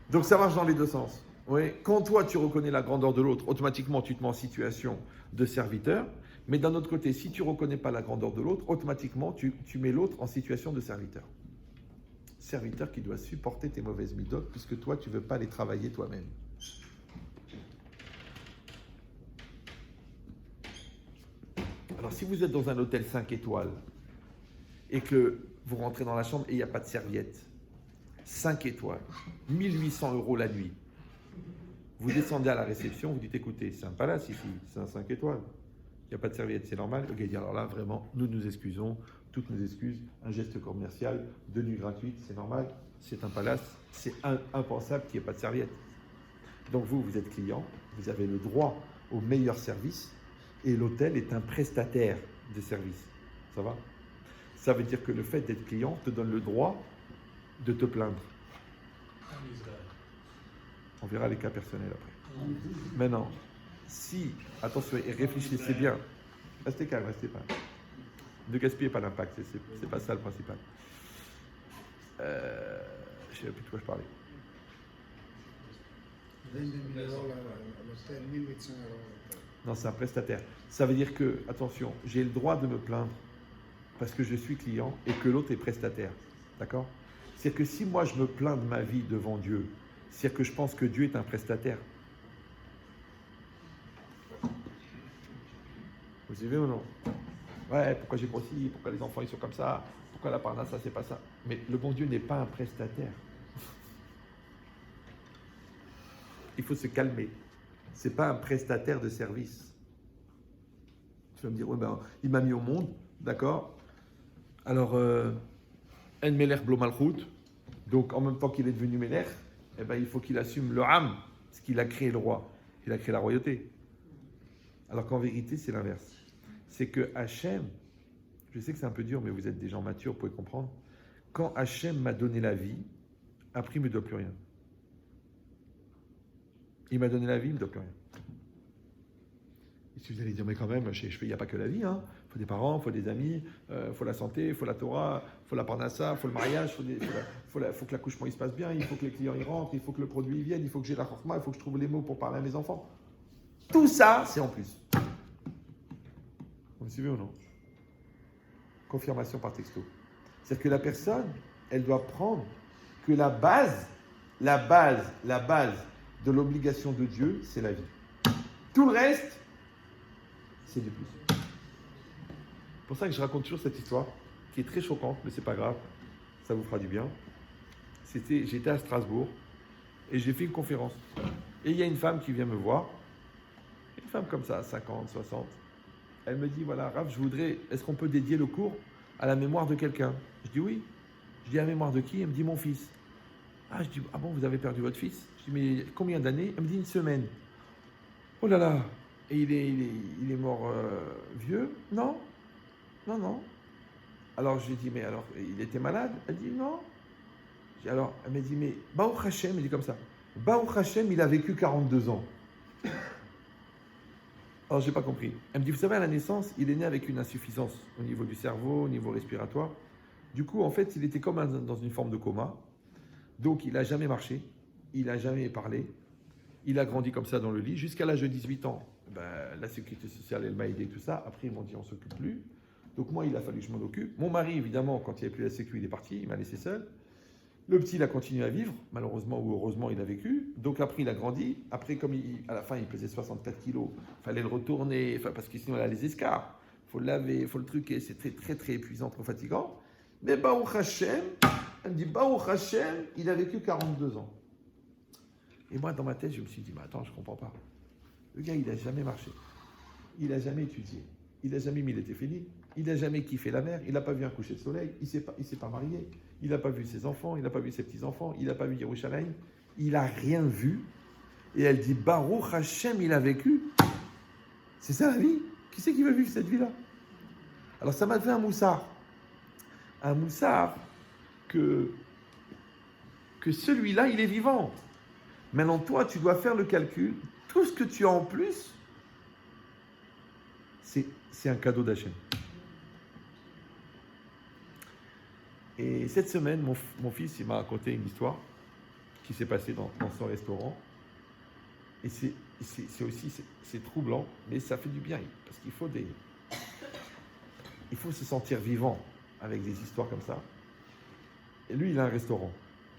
Donc ça marche dans les deux sens. Oui. Quand toi, tu reconnais la grandeur de l'autre, automatiquement, tu te mets en situation de serviteur. Mais d'un autre côté, si tu ne reconnais pas la grandeur de l'autre, automatiquement, tu mets l'autre en situation de serviteur. Serviteur qui doit supporter tes mauvaises midotes, puisque toi, tu ne veux pas les travailler toi-même. Alors, si vous êtes dans un hôtel 5 étoiles et que vous rentrez dans la chambre et il n'y a pas de serviette, 5 étoiles, 1800 € la nuit, vous descendez à la réception, vous dites, écoutez, c'est un palace ici, c'est un 5 étoiles, il n'y a pas de serviette, c'est normal. Le gars dit, alors là, vraiment, nous nous excusons, toutes nos excuses, un geste commercial, de nuit gratuite, c'est normal, c'est un palace, c'est impensable qu'il n'y ait pas de serviette. Donc vous êtes client, vous avez le droit au meilleur service, et l'hôtel est un prestataire de service. Ça va? Ça veut dire que le fait d'être client te donne le droit de te plaindre. On verra les cas personnels après. Maintenant, si, attention, et réfléchissez bien, restez calme, restez pas. Ne gaspillez pas l'impact, c'est pas ça le principal. Je ne sais plus de quoi je parlais. 22 000 € l'hôtel, 1800 €. Non, c'est un prestataire. Ça veut dire que, attention, j'ai le droit de me plaindre parce que je suis client et que l'autre est prestataire. D'accord? C'est-à-dire que si moi je me plains de ma vie devant Dieu, c'est-à-dire que je pense que Dieu est un prestataire. Vous suivez ou non? Ouais, pourquoi j'ai grossi? Pourquoi les enfants ils sont comme ça? Pourquoi la parnassa c'est pas ça? Mais le bon Dieu n'est pas un prestataire. Il faut se calmer. C'est pas un prestataire de service. Tu vas me dire, ouais, ben, il m'a mis au monde, d'accord? Alors, En Melech Blo Malchut. Donc en même temps qu'il est devenu Melech, eh ben, il faut qu'il assume le Ham, parce qu'il a créé le roi. Il a créé la royauté. Alors qu'en vérité, c'est l'inverse. C'est que Hachem, je sais que c'est un peu dur, mais vous êtes des gens matures, vous pouvez comprendre. Quand Hachem m'a donné la vie, après il ne me doit plus rien. Il m'a donné la vie, il ne me doit plus rien. Et si vous allez dire, mais quand même, chez il n'y a pas que la vie, hein. Il faut des parents, il faut des amis, il faut la santé, il faut la Torah, il faut la parnassa, il faut le mariage, il faut que l'accouchement il se passe bien, il faut que les clients y rentrent, il faut que le produit vienne, il faut que j'ai la chorma, il faut que je trouve les mots pour parler à mes enfants. Tout ça, c'est en plus. Vous me suivez ou non? Confirmation par texto. C'est-à-dire que la personne, elle doit prendre que la base de l'obligation de Dieu, c'est la vie. Tout le reste, c'est du plus. C'est pour ça que je raconte toujours cette histoire, qui est très choquante, mais c'est pas grave, ça vous fera du bien. J'étais à Strasbourg, et j'ai fait une conférence. Et il y a une femme qui vient me voir, une femme comme ça, 50, 60. Elle me dit, voilà, Rav, est-ce qu'on peut dédier le cours à la mémoire de quelqu'un? Je dis oui. Je dis, à la mémoire de qui? Elle me dit, mon fils. Ah, je dis, ah bon, vous avez perdu votre fils? Je dis, mais combien d'années? Elle me dit, 1 semaine. Oh là là. Et il est mort vieux? Non. Non. Alors je lui ai dit, mais alors, il était malade? Elle dit, non. Alors, elle m'a dit, mais Baruch Hashem, elle dit comme ça, Baruch Hashem, il a vécu 42 ans. Alors, je n'ai pas compris. Elle me dit, vous savez, à la naissance, il est né avec une insuffisance au niveau du cerveau, au niveau respiratoire. Du coup, en fait, il était comme dans une forme de coma. Donc, il n'a jamais marché, il n'a jamais parlé. Il a grandi comme ça dans le lit jusqu'à l'âge de 18 ans. Ben, la sécurité sociale, elle m'a aidé, tout ça. Après, ils m'ont dit, on ne s'occupe plus. Donc, moi, il a fallu que je m'en occupe. Mon mari, évidemment, quand il n'y avait plus la sécu, il est parti, il m'a laissé seul. Le petit, il a continué à vivre. Malheureusement ou heureusement, il a vécu. Donc, après, il a grandi. Après, comme à la fin, il pesait 64 kilos, il fallait le retourner, parce que sinon, il a les escarres. Il faut le laver, il faut le truquer. C'était très, très épuisant, trop fatigant. Mais Baruch Hashem, elle me dit, Baruch Hashem, il a vécu 42 ans. Et moi, dans ma tête, je me suis dit, mais attends, je ne comprends pas. Le gars, il n'a jamais marché. Il n'a jamais étudié. Il n'a jamais mis les téfilines. Il n'a jamais kiffé la mer. Il n'a pas vu un coucher de soleil. Il ne s'est pas marié. Il n'a pas vu ses enfants. Il n'a pas vu ses petits-enfants. Il n'a pas vu Yerushalayim. Il n'a rien vu. Et elle dit, Baruch Hashem, il a vécu. C'est ça la vie. Qui c'est qui va vivre cette vie-là? Alors ça m'a fait un moussard. Un moussard que celui-là, il est vivant. Maintenant, toi, tu dois faire le calcul. Tout ce que tu as en plus, c'est un cadeau d'Hachem. Et cette semaine, mon fils, il m'a raconté une histoire qui s'est passée dans son restaurant. Et c'est troublant, mais ça fait du bien. Parce qu'il faut se sentir vivant avec des histoires comme ça. Et lui, il a un restaurant.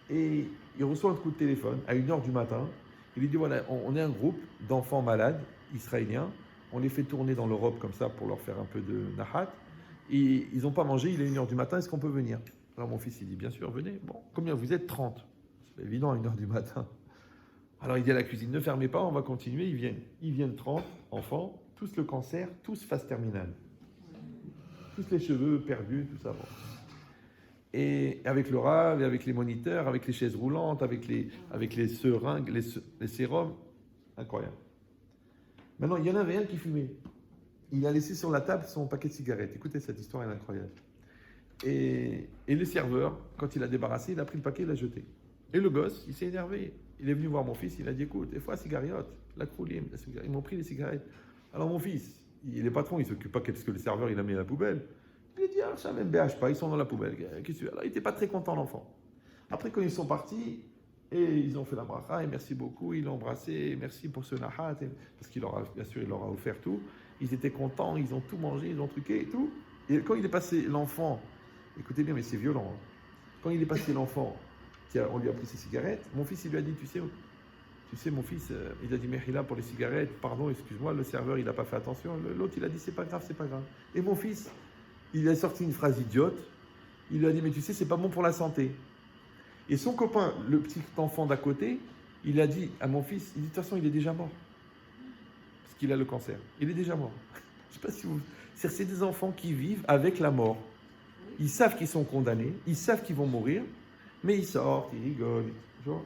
Et il reçoit un coup de téléphone à 1h du matin. Il lui dit, voilà, on est un groupe d'enfants malades, israéliens. On les fait tourner dans l'Europe comme ça pour leur faire un peu de nahat. Et ils n'ont pas mangé, il est 1h du matin, est-ce qu'on peut venir? Alors mon fils, il dit, bien sûr, venez. Bon, combien vous êtes? 30. C'est évident à 1h du matin. Alors il dit à la cuisine, ne fermez pas, on va continuer. Ils viennent 30 enfants, tous le cancer, tous phase terminale. Tous les cheveux perdus, tout ça. Bon. Et avec le rave, et avec les moniteurs, avec les chaises roulantes, avec les seringues, les sérums, incroyable. Maintenant, il y en avait un qui fumait. Il a laissé sur la table son paquet de cigarettes. Écoutez, cette histoire est incroyable. Et le serveur, quand il a débarrassé, il a pris le paquet, il l'a jeté. Et le gosse, il s'est énervé. Il est venu voir mon fils, il a dit, écoute, des fois, cigarette, la croulim, ils m'ont pris les cigarettes. Alors mon fils, il est patron, il ne s'occupe pas parce que le serveur, il a mis à la poubelle. Il a dit, ah, ça même BH pas, ils sont dans la poubelle. Alors il n'était pas très content, l'enfant. Après, quand ils sont partis, et ils ont fait la bracha, et merci beaucoup, ils l'ont embrassé, merci pour ce nahat, parce qu'il leur a, bien sûr, il leur a offert tout. Ils étaient contents, ils ont tout mangé, ils ont truqué et tout. Et quand il est passé l'enfant, écoutez bien, mais c'est violent. Hein. Quand il est passé l'enfant, on lui a pris ses cigarettes, mon fils, il lui a dit, tu sais, mon fils, il a dit, Mechila pour les cigarettes, pardon, excuse-moi, le serveur, il n'a pas fait attention. L'autre, il a dit, c'est pas grave, c'est pas grave. Et mon fils, il a sorti une phrase idiote, il lui a dit, mais tu sais, c'est pas bon pour la santé. Et son copain, le petit enfant d'à côté, il a dit à mon fils, il dit, de toute façon, il est déjà mort. Parce qu'il a le cancer. Il est déjà mort. Je ne sais pas si vous... C'est des enfants qui vivent avec la mort. Ils savent qu'ils sont condamnés, ils savent qu'ils vont mourir, mais ils sortent, ils rigolent. Tu vois.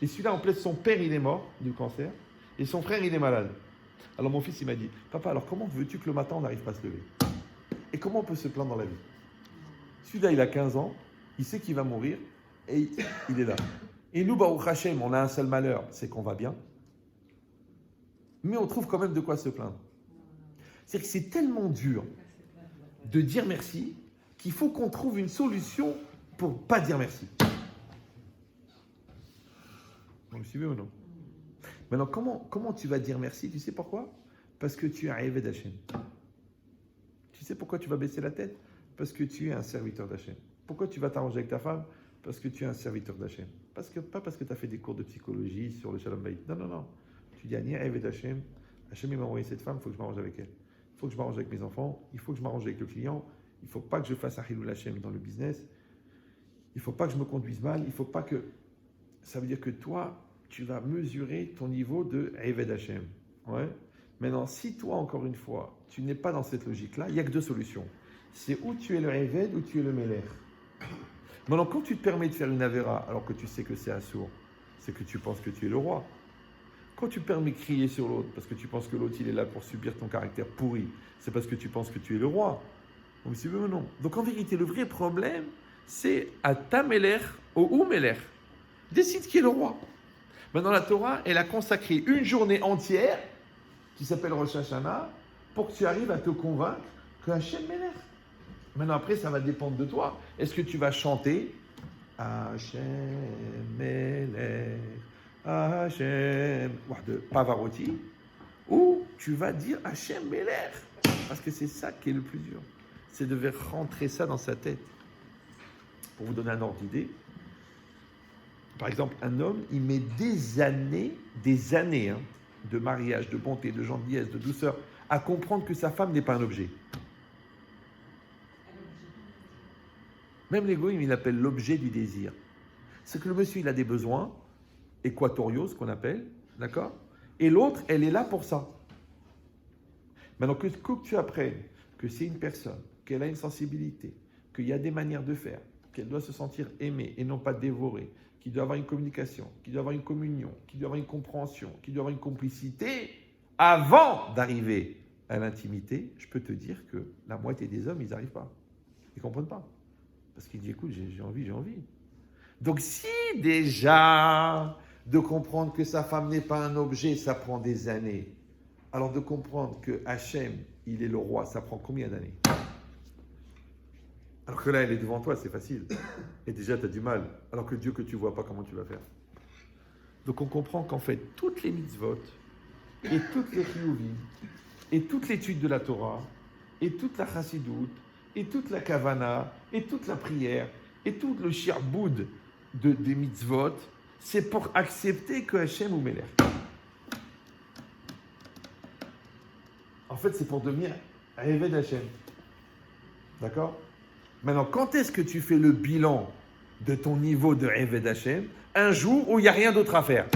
Et celui-là, en plus, son père, il est mort du cancer, et son frère, il est malade. Alors mon fils, il m'a dit, papa, alors comment veux-tu que le matin, on n'arrive pas à se lever? Et comment on peut se plaindre dans la vie? Celui-là, il a 15 ans, il sait qu'il va mourir, et il est là. Et nous, Baruch Hashem, on a un seul malheur, c'est qu'on va bien. Mais on trouve quand même de quoi se plaindre. C'est-à-dire que c'est tellement dur de dire merci qu'il faut qu'on trouve une solution pour pas dire merci. Vous me suivez ou non? Maintenant, comment tu vas dire merci? Tu sais pourquoi? Parce que tu es un Eved d'Hachem. Tu sais pourquoi tu vas baisser la tête? Parce que tu es un serviteur d'Hachem. Pourquoi tu vas t'arranger avec ta femme? Parce que tu es un serviteur d'Hachem. Pas parce que tu as fait des cours de psychologie sur le Shalom Bayit. Non. Tu dis, Ani Eved d'Hachem. Hachem, il m'a envoyé cette femme, il faut que je m'arrange avec elle. Il faut que je m'arrange avec mes enfants. Il faut que je m'arrange avec le client. Il ne faut pas que je fasse un Hilul Hachem dans le business. Il ne faut pas que je me conduise mal. Il ne faut pas que... Ça veut dire que toi, tu vas mesurer ton niveau de Eved Hachem. Ouais. Maintenant, si toi, encore une fois, tu n'es pas dans cette logique-là, il n'y a que deux solutions. C'est où tu es le Eved ou tu es le Melech. Maintenant, quand tu te permets de faire une Avera alors que tu sais que c'est assourd, c'est que tu penses que tu es le roi. Quand tu te permets de crier sur l'autre parce que tu penses que l'autre il est là pour subir ton caractère pourri, c'est parce que tu penses que tu es le roi. Vous suivez ou non? Donc en vérité, le vrai problème, c'est à ta Melech ou Melech. Décide qui est le roi. Maintenant, la Torah, elle a consacré une journée entière qui s'appelle Rosh Hashanah pour que tu arrives à te convaincre que Hachem Melech. Maintenant, après, ça va dépendre de toi. Est-ce que tu vas chanter Hachem Melech, Hachem, de Pavarotti, ou tu vas dire Hachem Melech? Parce que c'est ça qui est le plus dur. C'est de rentrer ça dans sa tête. Pour vous donner un ordre d'idée, par exemple, un homme, il met des années de mariage, de bonté, de gentillesse, de douceur, à comprendre que sa femme n'est pas un objet. Même l'égoïsme, il appelle l'objet du désir. C'est que le monsieur, il a des besoins équatoriaux, ce qu'on appelle, d'accord? Et l'autre, elle est là pour ça. Maintenant, que tu apprennes que c'est une personne, qu'elle a une sensibilité, qu'il y a des manières de faire, qu'elle doit se sentir aimée et non pas dévorée, qu'il doit avoir une communication, qu'il doit avoir une communion, qu'il doit avoir une compréhension, qu'il doit avoir une complicité, avant d'arriver à l'intimité, je peux te dire que la moitié des hommes, ils n'arrivent pas. Ils ne comprennent pas. Parce qu'ils disent, écoute, j'ai envie. Donc si déjà de comprendre que sa femme n'est pas un objet, ça prend des années, alors de comprendre que Hachem, il est le roi, ça prend combien d'années? Alors que là, elle est devant toi, c'est facile. Et déjà, tu as du mal. Alors que Dieu que tu ne vois pas, comment tu vas faire? Donc on comprend qu'en fait, toutes les mitzvot, et toutes les chiyuvim, et toute l'étude de la Torah, et toute la chassidoute, et toute la kavana, et toute la prière, et tout le shirboud des mitzvot, c'est pour accepter que Hachem ou Melech. En fait, c'est pour devenir Eved Hachem. D'accord? Maintenant, quand est-ce que tu fais le bilan de ton niveau de Eved Hachem? Un jour où il n'y a rien d'autre à faire.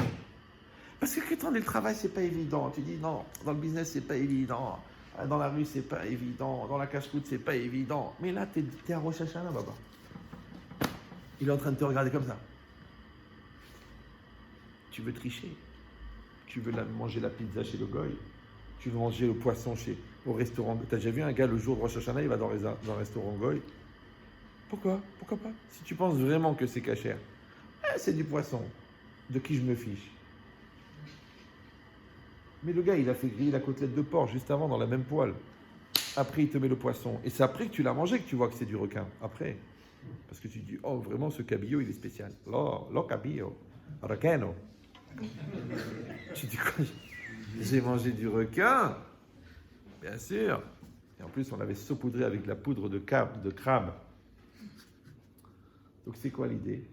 Parce que quand on est le travail, c'est pas évident. Tu dis non, dans le business, c'est pas évident. Dans la rue, c'est pas évident. Dans la cache-route, c'est pas évident. Mais là, t'es à Rosh Hashanah, Baba. Il est en train de te regarder comme ça. Tu veux tricher. Tu veux manger la pizza chez le Goy. Tu veux manger le poisson au restaurant. Tu as déjà vu un gars, le jour de Rosh Hashanah, il va dans le restaurant Goy. Pourquoi pas? Si tu penses vraiment que c'est cachère, c'est du poisson. De qui je me fiche? Mais le gars, il a fait griller la côtelette de porc juste avant dans la même poêle. Après, il te met le poisson. Et c'est après que tu l'as mangé que tu vois que c'est du requin. Après. Parce que tu dis, oh, vraiment, ce cabillaud, il est spécial. Lo cabillaud. Requeno. Tu dis quoi? J'ai mangé du requin? Bien sûr. Et en plus, on l'avait saupoudré avec de la poudre de crabe. Donc, c'est quoi l'idée?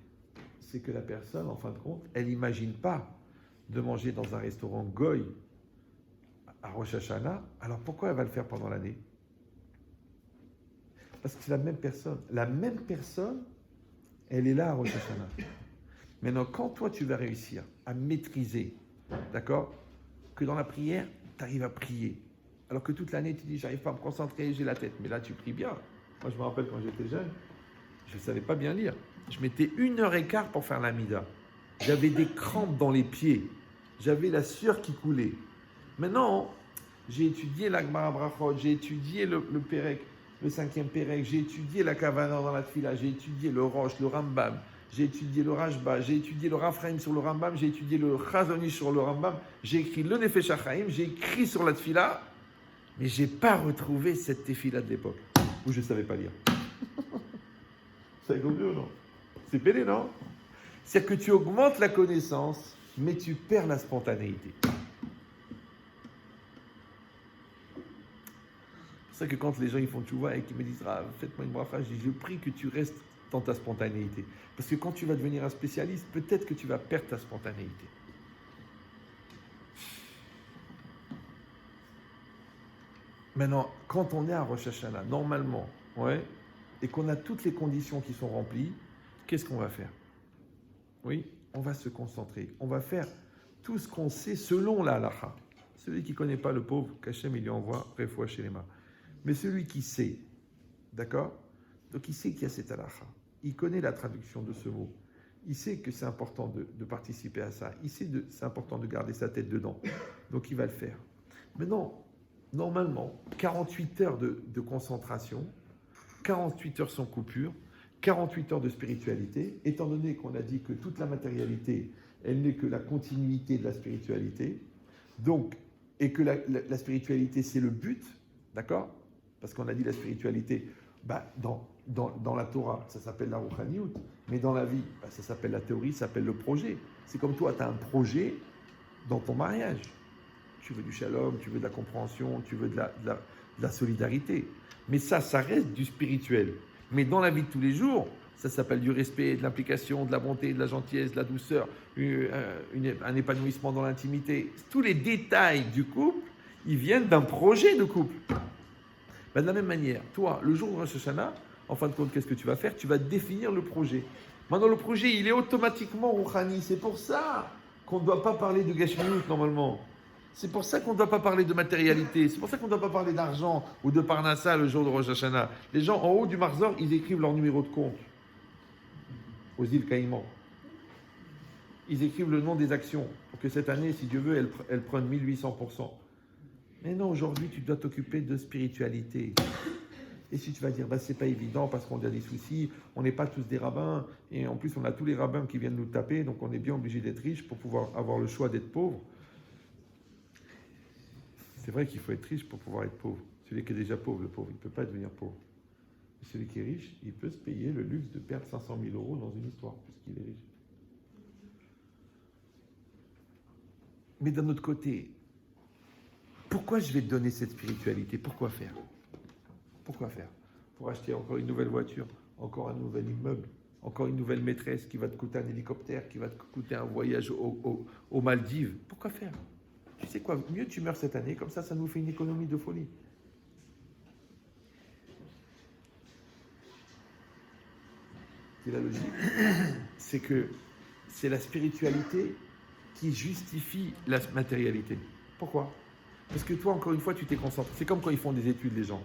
C'est que la personne, en fin de compte, elle n'imagine pas de manger dans un restaurant Goy à Rosh Hashanah. Alors, pourquoi elle va le faire pendant l'année? Parce que c'est la même personne. La même personne, elle est là à Rosh Hashanah. Maintenant, quand toi, tu vas réussir à maîtriser, d'accord, que dans la prière, tu arrives à prier, alors que toute l'année, tu dis, j'arrive pas à me concentrer, j'ai la tête. Mais là, tu pries bien. Moi, je me rappelle quand j'étais jeune, je ne savais pas bien lire. Je mettais 1h15 pour faire l'amida. J'avais des crampes dans les pieds. J'avais la sueur qui coulait. Maintenant, j'ai étudié la Gemara Brachot, j'ai étudié le Pérec, le 5e Pérec, j'ai étudié la Kavana dans la Tfila, j'ai étudié le Rosh, le Rambam, j'ai étudié le Rashba, j'ai étudié le Raphaïm sur le Rambam, j'ai étudié le Chazonish sur le Rambam, j'ai écrit le Nefesh HaChaim, j'ai écrit sur la Tfila, mais je n'ai pas retrouvé cette Tefila de l'époque, où je ne savais pas lire. C'est compris ou non? C'est pédé, non? C'est-à-dire que tu augmentes la connaissance, mais tu perds la spontanéité. C'est pour ça que quand les gens ils font tchouva et qu'ils me disent ah, faites-moi une bracha, je dis je prie que tu restes dans ta spontanéité. Parce que quand tu vas devenir un spécialiste, peut-être que tu vas perdre ta spontanéité. Maintenant, quand on est à Rosh Hashanah, normalement, et qu'on a toutes les conditions qui sont remplies, qu'est-ce qu'on va faire? Oui, on va se concentrer. On va faire tout ce qu'on sait selon la halakha. Celui qui ne connaît pas le pauvre, qu'Hachem il lui envoie refoua shelema. Mais celui qui sait, d'accord? Donc il sait qu'il y a cette halakha. Il connaît la traduction de ce mot. Il sait que c'est important de participer à ça. Il sait que c'est important de garder sa tête dedans. Donc il va le faire. Maintenant, normalement, 48 heures de concentration, 48 heures sans coupure, 48 heures de spiritualité, étant donné qu'on a dit que toute la matérialité, elle n'est que la continuité de la spiritualité, donc, et que la spiritualité, c'est le but, d'accord? Parce qu'on a dit la spiritualité, dans la Torah, ça s'appelle la Rouchaniout, mais dans la vie, ça s'appelle la théorie, ça s'appelle le projet. C'est comme toi, tu as un projet dans ton mariage. Tu veux du shalom, tu veux de la compréhension, tu veux de la solidarité. Mais ça reste du spirituel. Mais dans la vie de tous les jours, ça s'appelle du respect, de l'implication, de la bonté, de la gentillesse, de la douceur, un épanouissement dans l'intimité. Tous les détails du couple, ils viennent d'un projet de couple. De la même manière, toi, le jour de Rosh Hashanah, en fin de compte, qu'est-ce que tu vas faire? Tu vas définir le projet. Maintenant, le projet, il est automatiquement rouhani. C'est pour ça qu'on ne doit pas parler de gashmiut normalement. C'est pour ça qu'on ne doit pas parler de matérialité. C'est pour ça qu'on ne doit pas parler d'argent ou de parnassa le jour de Rosh Hashanah. Les gens en haut du Marzor, ils écrivent leur numéro de compte aux îles Caïmans. Ils écrivent le nom des actions pour que cette année, si Dieu veut, elles prennent 1800%. Mais non, aujourd'hui, tu dois t'occuper de spiritualité. Et si tu vas dire, c'est pas évident parce qu'on a des soucis, on n'est pas tous des rabbins, et en plus, on a tous les rabbins qui viennent nous taper, donc on est bien obligé d'être riche pour pouvoir avoir le choix d'être pauvre. C'est vrai qu'il faut être riche pour pouvoir être pauvre. Celui qui est déjà pauvre, le pauvre, il ne peut pas devenir pauvre. Et celui qui est riche, il peut se payer le luxe de perdre 500 000 euros dans une histoire, puisqu'il est riche. Mais d'un autre côté, pourquoi je vais te donner cette spiritualité? Pourquoi faire? Pourquoi faire? Pour acheter encore une nouvelle voiture, encore un nouvel immeuble, encore une nouvelle maîtresse qui va te coûter un hélicoptère, qui va te coûter un voyage aux Maldives. Pourquoi faire? Tu sais quoi? Mieux tu meurs cette année, comme ça nous fait une économie de folie. Et la logique, c'est que c'est la spiritualité qui justifie la matérialité. Pourquoi? Parce que toi, encore une fois, tu t'es concentré. C'est comme quand ils font des études, les gens.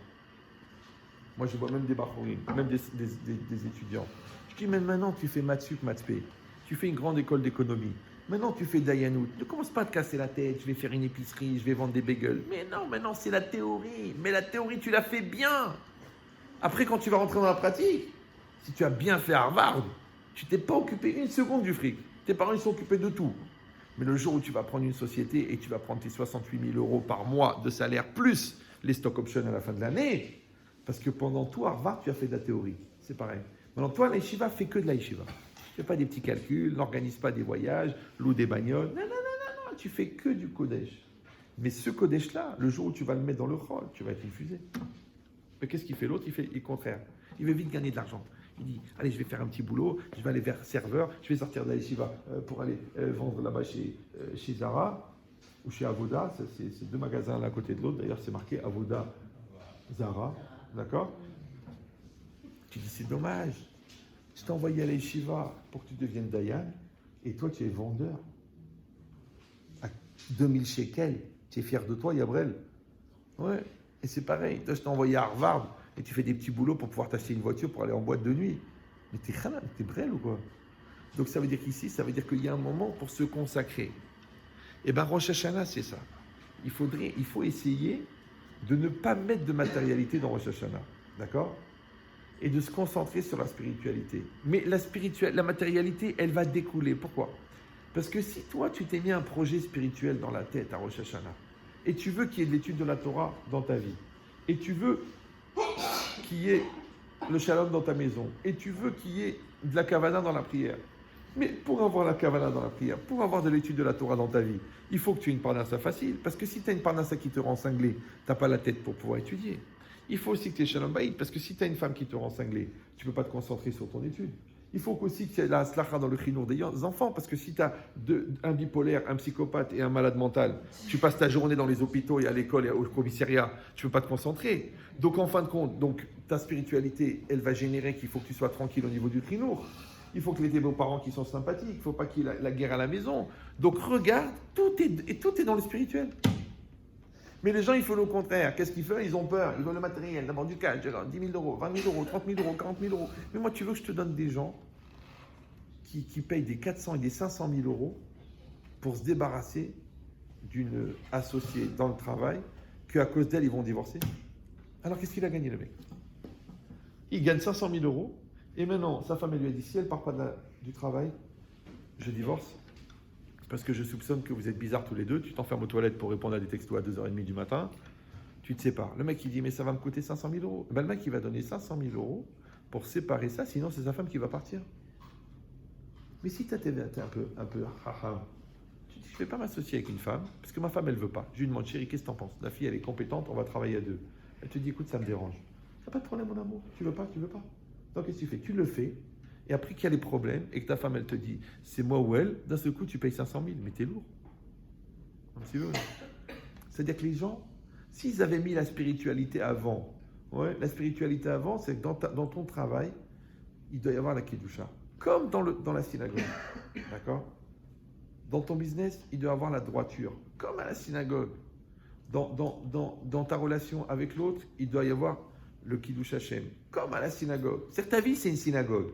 Moi, je vois même des bachorim, même des étudiants. Je dis, mais maintenant, tu fais maths sup, maths p. Tu fais une grande école d'économie. Maintenant, tu fais Dayanout. Ne commence pas à te casser la tête. Je vais faire une épicerie, je vais vendre des bagels. Mais non, maintenant, c'est la théorie. Mais la théorie, tu l'as fait bien. Après, quand tu vas rentrer dans la pratique, si tu as bien fait Harvard, tu t'es pas occupé une seconde du fric. Tes parents, ils sont occupés de tout. Mais le jour où tu vas prendre une société et tu vas prendre tes 68 000 euros par mois de salaire plus les stock options à la fin de l'année, parce que pendant tout Harvard, tu as fait de la théorie. C'est pareil. Maintenant, toi, la yeshiva, fais que de la yeshiva. Tu ne fais pas des petits calculs, n'organise pas des voyages, loue des bagnoles. Non, tu fais que du Kodesh. Mais ce Kodesh-là, le jour où tu vas le mettre dans le rôle, tu vas être infusé. Mais qu'est-ce qu'il fait l'autre? Il fait le contraire. Il veut vite gagner de l'argent. Il dit, allez, je vais faire un petit boulot, je vais aller vers serveur, je vais sortir de la yeshiva pour aller vendre là-bas chez Zara ou chez Avoda. C'est deux magasins l'un à côté de l'autre. D'ailleurs, c'est marqué Avoda, Zara. D'accord? Tu dis, c'est dommage. Je t'ai envoyé à la yeshiva pour que tu deviennes Dayan et toi, tu es vendeur. À 2000 shekels, tu es fier de toi, Yabrel. Ouais, et c'est pareil. Toi, je t'ai envoyé à Harvard et tu fais des petits boulots pour pouvoir t'acheter une voiture pour aller en boîte de nuit. Mais t'es khalal, t'es brel ou quoi? Donc ça veut dire qu'ici, ça veut dire qu'il y a un moment pour se consacrer. Et bien Rosh Hashanah, c'est ça. Il faut essayer de ne pas mettre de matérialité dans Rosh Hashanah. D'accord? Et de se concentrer sur la spiritualité. Mais la matérialité, elle va découler. Pourquoi? Parce que si toi, tu t'es mis un projet spirituel dans la tête à Rosh Hashanah, et tu veux qu'il y ait de l'étude de la Torah dans ta vie, et tu veux qu'il y ait le shalom dans ta maison, et tu veux qu'il y ait de la kavana dans la prière. Mais pour avoir la kavana dans la prière, pour avoir de l'étude de la Torah dans ta vie, il faut que tu aies une parnassa facile. Parce que si tu as une parnassa qui te rend cinglé, tu n'as pas la tête pour pouvoir étudier. Il faut aussi que tu aies shalom bayit, parce que si tu as une femme qui te rend cinglé, tu ne peux pas te concentrer sur ton étude. Il faut aussi que tu aies la slacha dans le chinour des enfants, parce que si tu as un bipolaire, un psychopathe et un malade mental, tu passes ta journée dans les hôpitaux et à l'école et au commissariat, tu ne peux pas te concentrer. Donc en fin de compte, ta spiritualité, elle va générer qu'il faut que tu sois tranquille au niveau du chinour. Il faut que les beaux-parents qui sont sympathiques, il ne faut pas qu'il y ait la guerre à la maison. Donc regarde, tout est dans le spirituel. Mais les gens, ils font le contraire. Qu'est-ce qu'ils font? Ils ont peur, ils veulent le matériel, d'abord du cash, 10 000 euros, 20 000 euros, 30 000 euros, 40 000 euros. Mais moi, tu veux que je te donne des gens qui payent des 400 et des 500 000 euros pour se débarrasser d'une associée dans le travail, qu'à cause d'elle, ils vont divorcer? Alors qu'est-ce qu'il a gagné, le mec? Il gagne 500 000 euros. Et maintenant, sa femme, elle lui a dit, si elle ne part pas du travail, je divorce. Parce que je soupçonne que vous êtes bizarres tous les deux. Tu t'enfermes aux toilettes pour répondre à des textos à 2h30 du matin. Tu te sépares. Le mec, il dit, mais ça va me coûter 500 000 euros. Ben, le mec, il va donner 500 000 euros pour séparer ça, sinon c'est sa femme qui va partir. Mais si tu as été un peu haha, tu dis, je ne vais pas m'associer avec une femme, parce que ma femme, elle ne veut pas. Je lui demande, chérie, qu'est-ce que tu en penses? La fille, elle est compétente, on va travailler à deux. Elle te dit, écoute, ça me dérange. Il n'y a pas de problème, mon amour. Tu veux pas? Donc, qu'est-ce que tu fais? Tu le fais, et après qu'il y a des problèmes, et que ta femme, elle te dit, c'est moi ou elle, d'un seul coup, tu payes 500 000, mais t'es lourd. C'est-à-dire que les gens, s'ils avaient mis la spiritualité avant, la spiritualité avant, c'est que dans ton travail, il doit y avoir la Kedusha. Comme dans la synagogue. D'accord? Dans ton business, il doit y avoir la droiture. Comme à la synagogue. Dans ta relation avec l'autre, il doit y avoir le Kiddush Hashem, comme à la synagogue. C'est que ta vie, c'est une synagogue.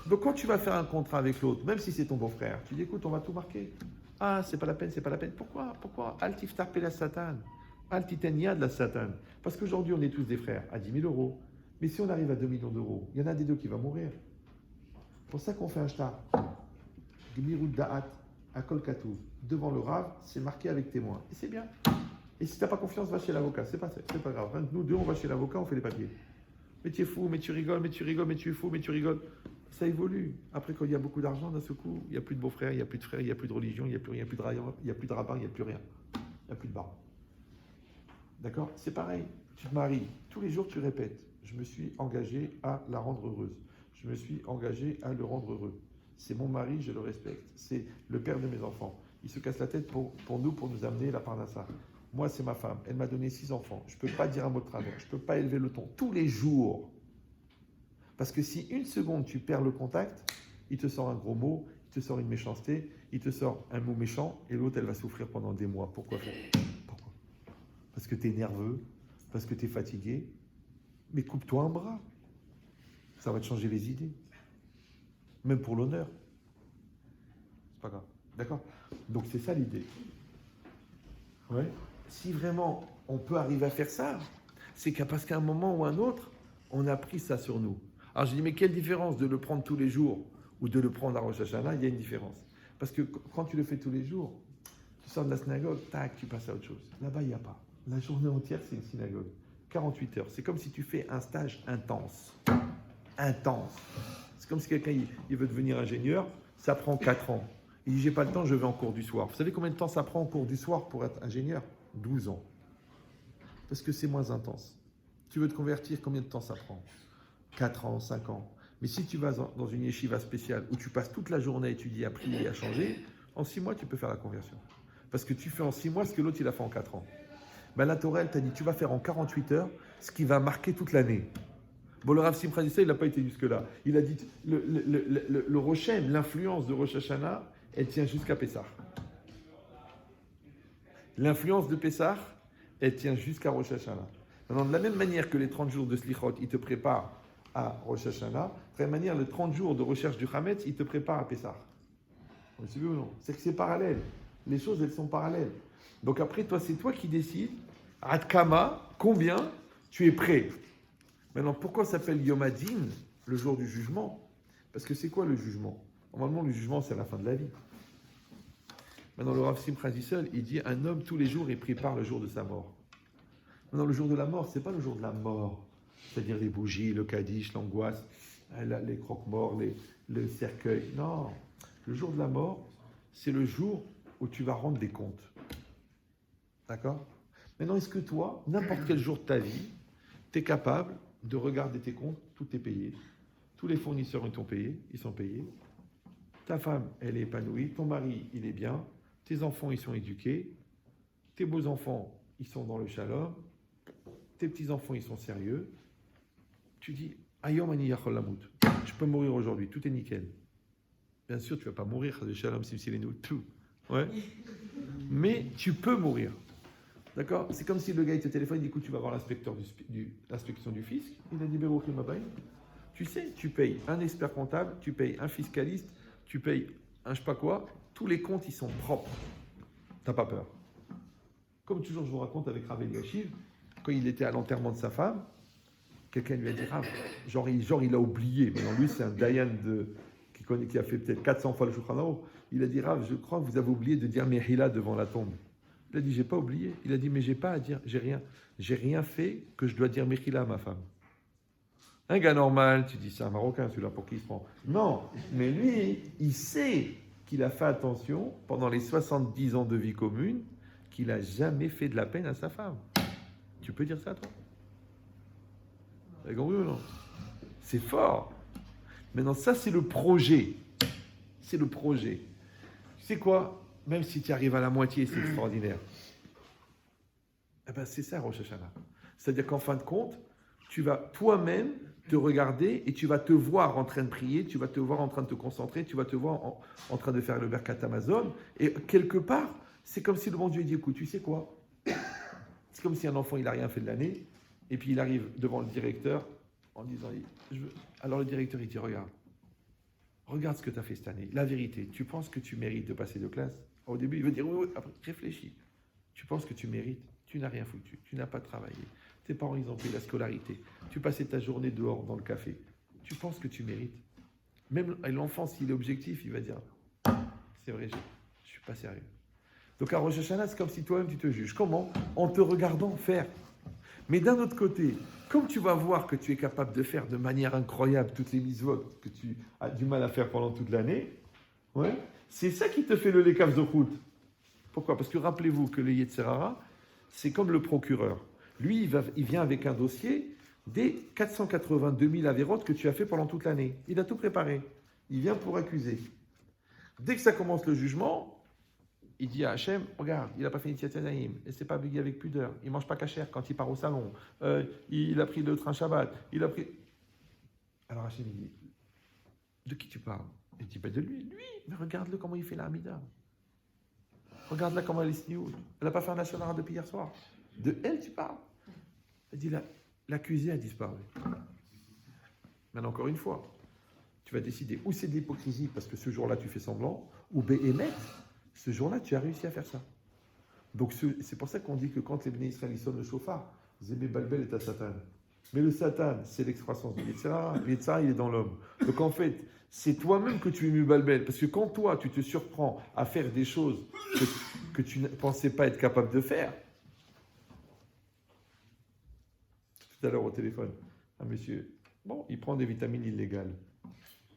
Donc quand tu vas faire un contrat avec l'autre, même si c'est ton beau-frère, tu dis, écoute, on va tout marquer. Ah, c'est pas la peine. Pourquoi Al tiftar la satan. Al titania de la satan. Parce qu'aujourd'hui, on est tous des frères à 10 000 euros. Mais si on arrive à 2 millions d'euros, il y en a des deux qui va mourir. C'est pour ça qu'on fait un shtar. Gmirut da'at, akol katouv. Devant le Rav, c'est marqué avec témoin. Et c'est bien. Et si tu n'as pas confiance, va chez l'avocat. C'est pas grave. Nous deux, on va chez l'avocat, on fait les papiers. Mais tu es fou, mais tu rigoles, mais tu es fou, mais tu rigoles. Ça évolue. Après, quand il y a beaucoup d'argent, d'un seul coup, il n'y a plus de beaux-frères, il n'y a plus de frères, il n'y a plus de religion, il n'y a plus rien, il n'y a plus de rabbin, il n'y a plus rien. Il n'y a plus de baron. D'accord? C'est pareil. Tu te maries. Tous les jours, tu répètes. Je me suis engagé à la rendre heureuse. Je me suis engagé à le rendre heureux. C'est mon mari, je le respecte. C'est le père de mes enfants. Il se casse la tête pour nous amener la parnassa. Moi, c'est ma femme. Elle m'a donné 6 enfants. Je ne peux pas dire un mot de travers. Je ne peux pas élever le ton. Tous les jours. Parce que si une seconde, tu perds le contact, il te sort un gros mot, il te sort une méchanceté, il te sort un mot méchant, et l'autre, elle va souffrir pendant des mois. Pourquoi? Parce que tu es nerveux, parce que tu es fatigué. Mais coupe-toi un bras. Ça va te changer les idées. Même pour l'honneur. C'est pas grave. D'accord? Donc, c'est ça l'idée. Ouais. Si vraiment on peut arriver à faire ça, c'est parce qu'à un moment ou un autre, on a pris ça sur nous. Alors je dis, mais quelle différence de le prendre tous les jours ou de le prendre à Rosh Hashanah? Il y a une différence. Parce que quand tu le fais tous les jours, tu sors de la synagogue, tac, tu passes à autre chose. Là-bas, il n'y a pas. La journée entière, c'est une synagogue. 48 heures. C'est comme si tu fais un stage intense. Intense. C'est comme si quelqu'un il veut devenir ingénieur, ça prend 4 ans. Il dit, j'ai pas le temps, je vais en cours du soir. Vous savez combien de temps ça prend en cours du soir pour être ingénieur? 12 ans. Parce que c'est moins intense. Tu veux te convertir, combien de temps ça prend? 4 ans, 5 ans. Mais si tu vas dans une yeshiva spéciale où tu passes toute la journée à étudier, à prier, à changer, en 6 mois, tu peux faire la conversion. Parce que tu fais en 6 mois ce que l'autre, il a fait en 4 ans. Ben, la Torah, elle t'a dit, tu vas faire en 48 heures ce qui va marquer toute l'année. Bon, le Rav Simcha Dissa, il n'a pas été jusque-là. Il a dit, le Roshem, l'influence de Rosh Hashanah, elle tient jusqu'à Pessah. L'influence de Pessah, elle tient jusqu'à Rosh Hashanah. Maintenant, de la même manière que les 30 jours de Slichot, ils te préparent à Rosh Hashanah, de la même manière, les 30 jours de recherche du Hametz, ils te préparent à Pessah. Vous suivez ou non? C'est que c'est parallèle. Les choses, elles sont parallèles. Donc après, toi, c'est toi qui décides, Adkama, combien tu es prêt. Maintenant, pourquoi ça s'appelle Yom Hadin, le jour du jugement? Parce que c'est quoi le jugement? Normalement, le jugement, c'est à la fin de la vie. Maintenant, le Rav Simcha Zissel, il dit, un homme, tous les jours, il prépare le jour de sa mort. Maintenant, le jour de la mort, c'est pas le jour de la mort. C'est-à-dire les bougies, le kaddish, l'angoisse, les croque-morts, le cercueil. Non. Le jour de la mort, c'est le jour où tu vas rendre des comptes. D'accord? Maintenant, est-ce que toi, n'importe quel jour de ta vie, tu es capable de regarder tes comptes, tout est payé. Tous les fournisseurs ils sont payés. Ta femme, elle est épanouie. Ton mari, il est bien. Tes enfants, ils sont éduqués. Tes beaux-enfants, ils sont dans le shalom. Tes petits-enfants, ils sont sérieux. Tu dis, Ayom ani yachol lamut. Je peux mourir aujourd'hui, tout est nickel. Bien sûr, tu ne vas pas mourir, de shalom, simsilenu, tout. Ouais. Mais tu peux mourir. D'accord? C'est comme si le gars il te téléphone, il dit, écoute, tu vas voir l'inspecteur l'inspection du fisc. Il a dit, Berouchim Abayim. Tu sais, tu payes un expert comptable, tu payes un fiscaliste, tu payes un je sais pas quoi. Tous les comptes, ils sont propres. T'as pas peur. Comme toujours, je vous raconte avec Rav Eliashiv, quand il était à l'enterrement de sa femme, quelqu'un lui a dit, Rav, genre il a oublié. Maintenant, lui, c'est un Dayan qui a fait peut-être 400 fois le Shulchan Aruch. Il a dit, Rav, je crois que vous avez oublié de dire Mehila devant la tombe. Il a dit, j'ai pas oublié. Il a dit, mais j'ai pas à dire, j'ai rien fait que je dois dire Mehila à ma femme. Un gars normal, tu dis, c'est un Marocain, celui-là, pour qui il se prend? Non, mais lui, il sait qu'il a fait attention pendant les 70 ans de vie commune, qu'il n'a jamais fait de la peine à sa femme. Tu peux dire ça, toi? Vous avez compris ou non? C'est fort. Maintenant, ça, c'est le projet. C'est le projet. Tu sais quoi? Même si tu arrives à la moitié, c'est extraordinaire. Eh ben, c'est ça, Rosh Hashanah. C'est-à-dire qu'en fin de compte, tu vas toi-même te regarder et tu vas te voir en train de prier, tu vas te voir en train de te concentrer, tu vas te voir en train de faire le Birkat Amazon. Et quelque part, c'est comme si le bon Dieu dit, écoute, tu sais quoi? C'est comme si un enfant, il n'a rien fait de l'année, et puis il arrive devant le directeur en disant, alors le directeur, il dit, regarde ce que tu as fait cette année. La vérité, tu penses que tu mérites de passer de classe? Au début, il veut dire, oui, après, réfléchis. Tu penses que tu mérites? Tu n'as rien foutu, tu n'as pas travaillé. Tes parents, ils ont payé la scolarité. Tu passais ta journée dehors dans le café. Tu penses que tu mérites? Même l'enfant, s'il est objectif, il va dire, c'est vrai, je ne suis pas sérieux. Donc à Rosh Hashanah, c'est comme si toi-même tu te juges. Comment? En te regardant faire. Mais d'un autre côté, comme tu vas voir que tu es capable de faire de manière incroyable toutes les mitzvot que tu as du mal à faire pendant toute l'année, ouais, c'est ça qui te fait le Lekav Zochut. Pourquoi? Parce que rappelez-vous que le Yetzer Hara, c'est comme le procureur. Lui, il vient avec un dossier des 482 000 avérotes que tu as fait pendant toute l'année. Il a tout préparé. Il vient pour accuser. Dès que ça commence le jugement, il dit à Hachem, regarde, il n'a pas fait Netiat Yadayim, il ne s'est pas habillé avec pudeur, il ne mange pas kasher quand il part au salon, il a pris le train Shabbat, il a pris... Alors Hachem, il dit, de qui tu parles? Il dit, de lui, mais regarde-le comment il fait la Hamida. Regarde-la comment elle est snioud. Elle n'a pas fait un national depuis hier soir. De elle, tu parles? Il dit, l'accusé a disparu. Maintenant, encore une fois, tu vas décider où c'est de l'hypocrisie parce que ce jour-là, tu fais semblant, ou Béhémet, ce jour-là, tu as réussi à faire ça. Donc, c'est pour ça qu'on dit que quand les Bnei Israël sonnent le chauffard, Zémé Balbel est à Satan. Mais le Satan, c'est l'excroissance du Yetzirah. Le Yetzirah, il est dans l'homme. Donc, en fait, c'est toi-même que tu es mis Balbel. Parce que quand toi, tu te surprends à faire des choses que tu ne pensais pas être capable de faire, tout à l'heure au téléphone, un monsieur, bon, il prend des vitamines illégales.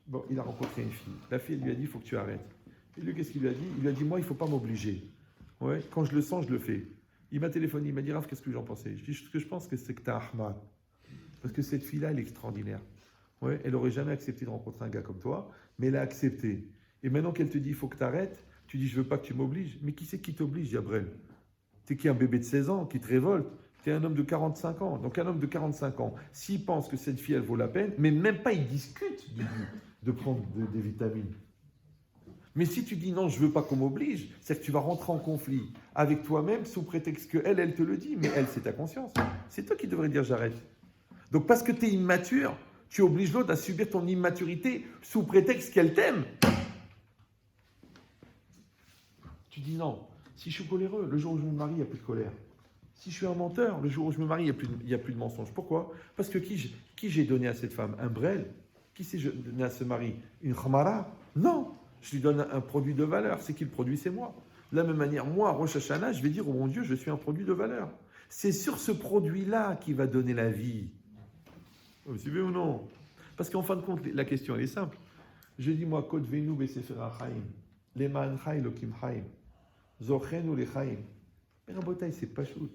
Bon, il a rencontré une fille. La fille lui a dit, il faut que tu arrêtes. Et lui, qu'est-ce qu'il lui a dit? Il lui a dit, moi, il ne faut pas m'obliger. Ouais, quand je le sens, je le fais. Il m'a téléphoné, il m'a dit, Rav, qu'est-ce que j'en pensais? Je dis, ce que je pense, c'est que tu as Ahmad. Parce que cette fille-là, elle est extraordinaire. Ouais, elle n'aurait jamais accepté de rencontrer un gars comme toi, mais elle a accepté. Et maintenant qu'elle te dit, il faut que tu arrêtes, tu dis, je ne veux pas que tu m'obliges. Mais qui c'est qui t'oblige, Yabrel? T'es qui, un bébé de 16 ans qui te révolte? T'es un homme de 45 ans. Donc un homme de 45 ans, s'il pense que cette fille, elle vaut la peine, mais même pas, il discute de prendre des vitamines. Mais si tu dis non, je ne veux pas qu'on m'oblige, c'est que tu vas rentrer en conflit avec toi-même sous prétexte qu'elle, elle te le dit, mais elle, c'est ta conscience. C'est toi qui devrais dire j'arrête. Donc parce que tu es immature, tu obliges l'autre à subir ton immaturité sous prétexte qu'elle t'aime. Tu dis non, si je suis coléreux, le jour où je me marie, il n'y a plus de colère. Si je suis un menteur, le jour où je me marie, il n'y a plus de mensonge. Pourquoi? Parce que qui j'ai donné à cette femme? Un brel? Qui s'est donné à ce mari? Une khamara? Non, je lui donne un produit de valeur. C'est qui le produit? C'est moi. De la même manière, moi, à Rosh Hashanah, je vais dire, oh mon Dieu, je suis un produit de valeur. C'est sur ce produit-là qui va donner la vie. Vous suivez ou non? Parce qu'en fin de compte, la question, elle est simple. Je dis, moi, Kod Venu Besefer HaChaim, Leman Chai Lokim Chaim, Zochenu Lechaim. Mais Rabotai, c'est pas shoot.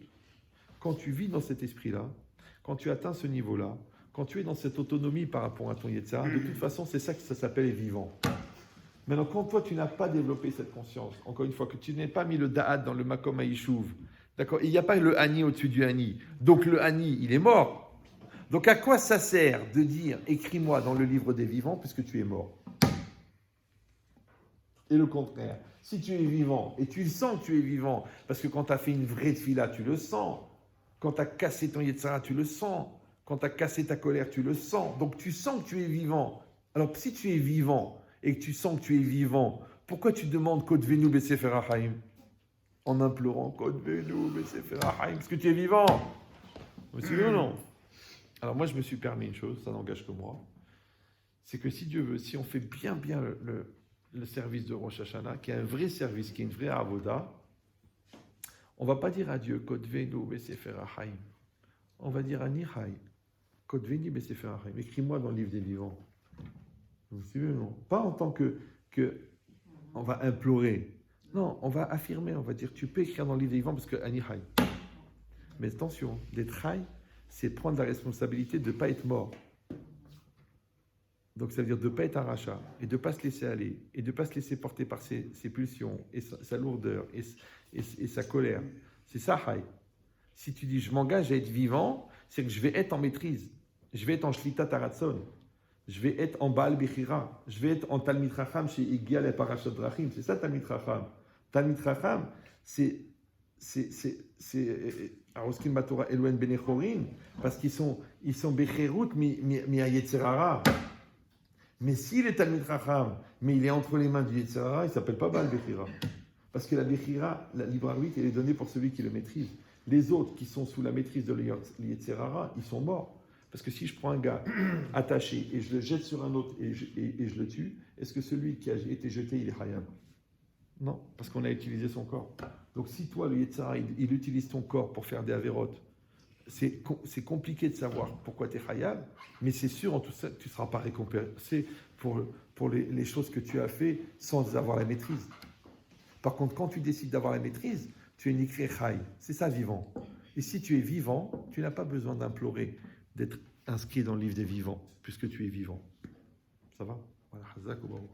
Quand tu vis dans cet esprit-là, quand tu atteins ce niveau-là, quand tu es dans cette autonomie par rapport à ton Yetzirah, de toute façon, c'est ça que ça s'appelle vivant. Maintenant, quand toi, tu n'as pas développé cette conscience, encore une fois, que tu n'as pas mis le Da'at dans le Makom Haïchouv, d'accord, il n'y a pas le Hani au-dessus du Hani. Donc le Hani, il est mort. Donc à quoi ça sert de dire « écris-moi dans le livre des vivants puisque tu es mort » Et le contraire, si tu es vivant, et tu sens que tu es vivant, parce que quand tu as fait une vraie tefila, tu le sens. Quand tu as cassé ton Yetzirah, tu le sens. Quand tu as cassé ta colère, tu le sens. Donc tu sens que tu es vivant. Alors si tu es vivant, et que tu sens que tu es vivant, pourquoi tu demandes Kod Venu Besefer HaChaim en implorant Kod Venu Besefer HaChaim parce que tu es vivant? Vous suivez ou non? Alors moi je me suis permis une chose, ça n'engage que moi, c'est que si Dieu veut, si on fait bien le service de Rosh Hashanah, qui est un vrai service, qui est une vraie avoda, on ne va pas dire à Dieu Kod Venu Besefer HaChaim. On va dire à Nihai Kod Venu Besefer HaChaim. Écris-moi dans le livre des vivants. Vous suivez, non? Pas en tant que on va implorer. Non, on va affirmer, on va dire tu peux écrire dans le livre des vivants parce que Anihai. Mais attention, d'être high, c'est prendre la responsabilité de ne pas être mort. Donc ça veut dire de ne pas être un rachat et de ne pas se laisser aller et de ne pas se laisser porter par ses pulsions et sa lourdeur et sa colère. C'est ça, high. Si tu dis je m'engage à être vivant, c'est que je vais être en maîtrise. Je vais être en Shlita Taratson. Je vais être en Baal Bechira. Je vais être en Talmid Chacham chez Igial et Parashat Drachim. C'est ça, Talmid Chacham. Talmid Chacham, c'est Aroskin Batora Elohen Benechorin, parce qu'ils sont Becherut mi Yetzirara. Mais s'il est Talmid Chacham, mais il est entre les mains du Yetzirara, il ne s'appelle pas Baal Bechira. Parce que la Bechira, la libre arbitre, elle est donnée pour celui qui le maîtrise. Les autres qui sont sous la maîtrise de l'Yetzirara, ils sont morts. Parce que si je prends un gars attaché et je le jette sur un autre et je le tue, est-ce que celui qui a été jeté, il est hayab? Non, parce qu'on a utilisé son corps. Donc si toi, le Yetzirah, il utilise ton corps pour faire des avérotes, c'est compliqué de savoir pourquoi tu es hayab, mais c'est sûr, en tout ça, tu ne seras pas récompensé pour les choses que tu as fait sans avoir la maîtrise. Par contre, quand tu décides d'avoir la maîtrise, tu es nikré chay. C'est ça, vivant. Et si tu es vivant, tu n'as pas besoin d'implorer d'être inscrit dans le livre des vivants, puisque tu es vivant. Ça va? Voilà, Hazak ou Baruch.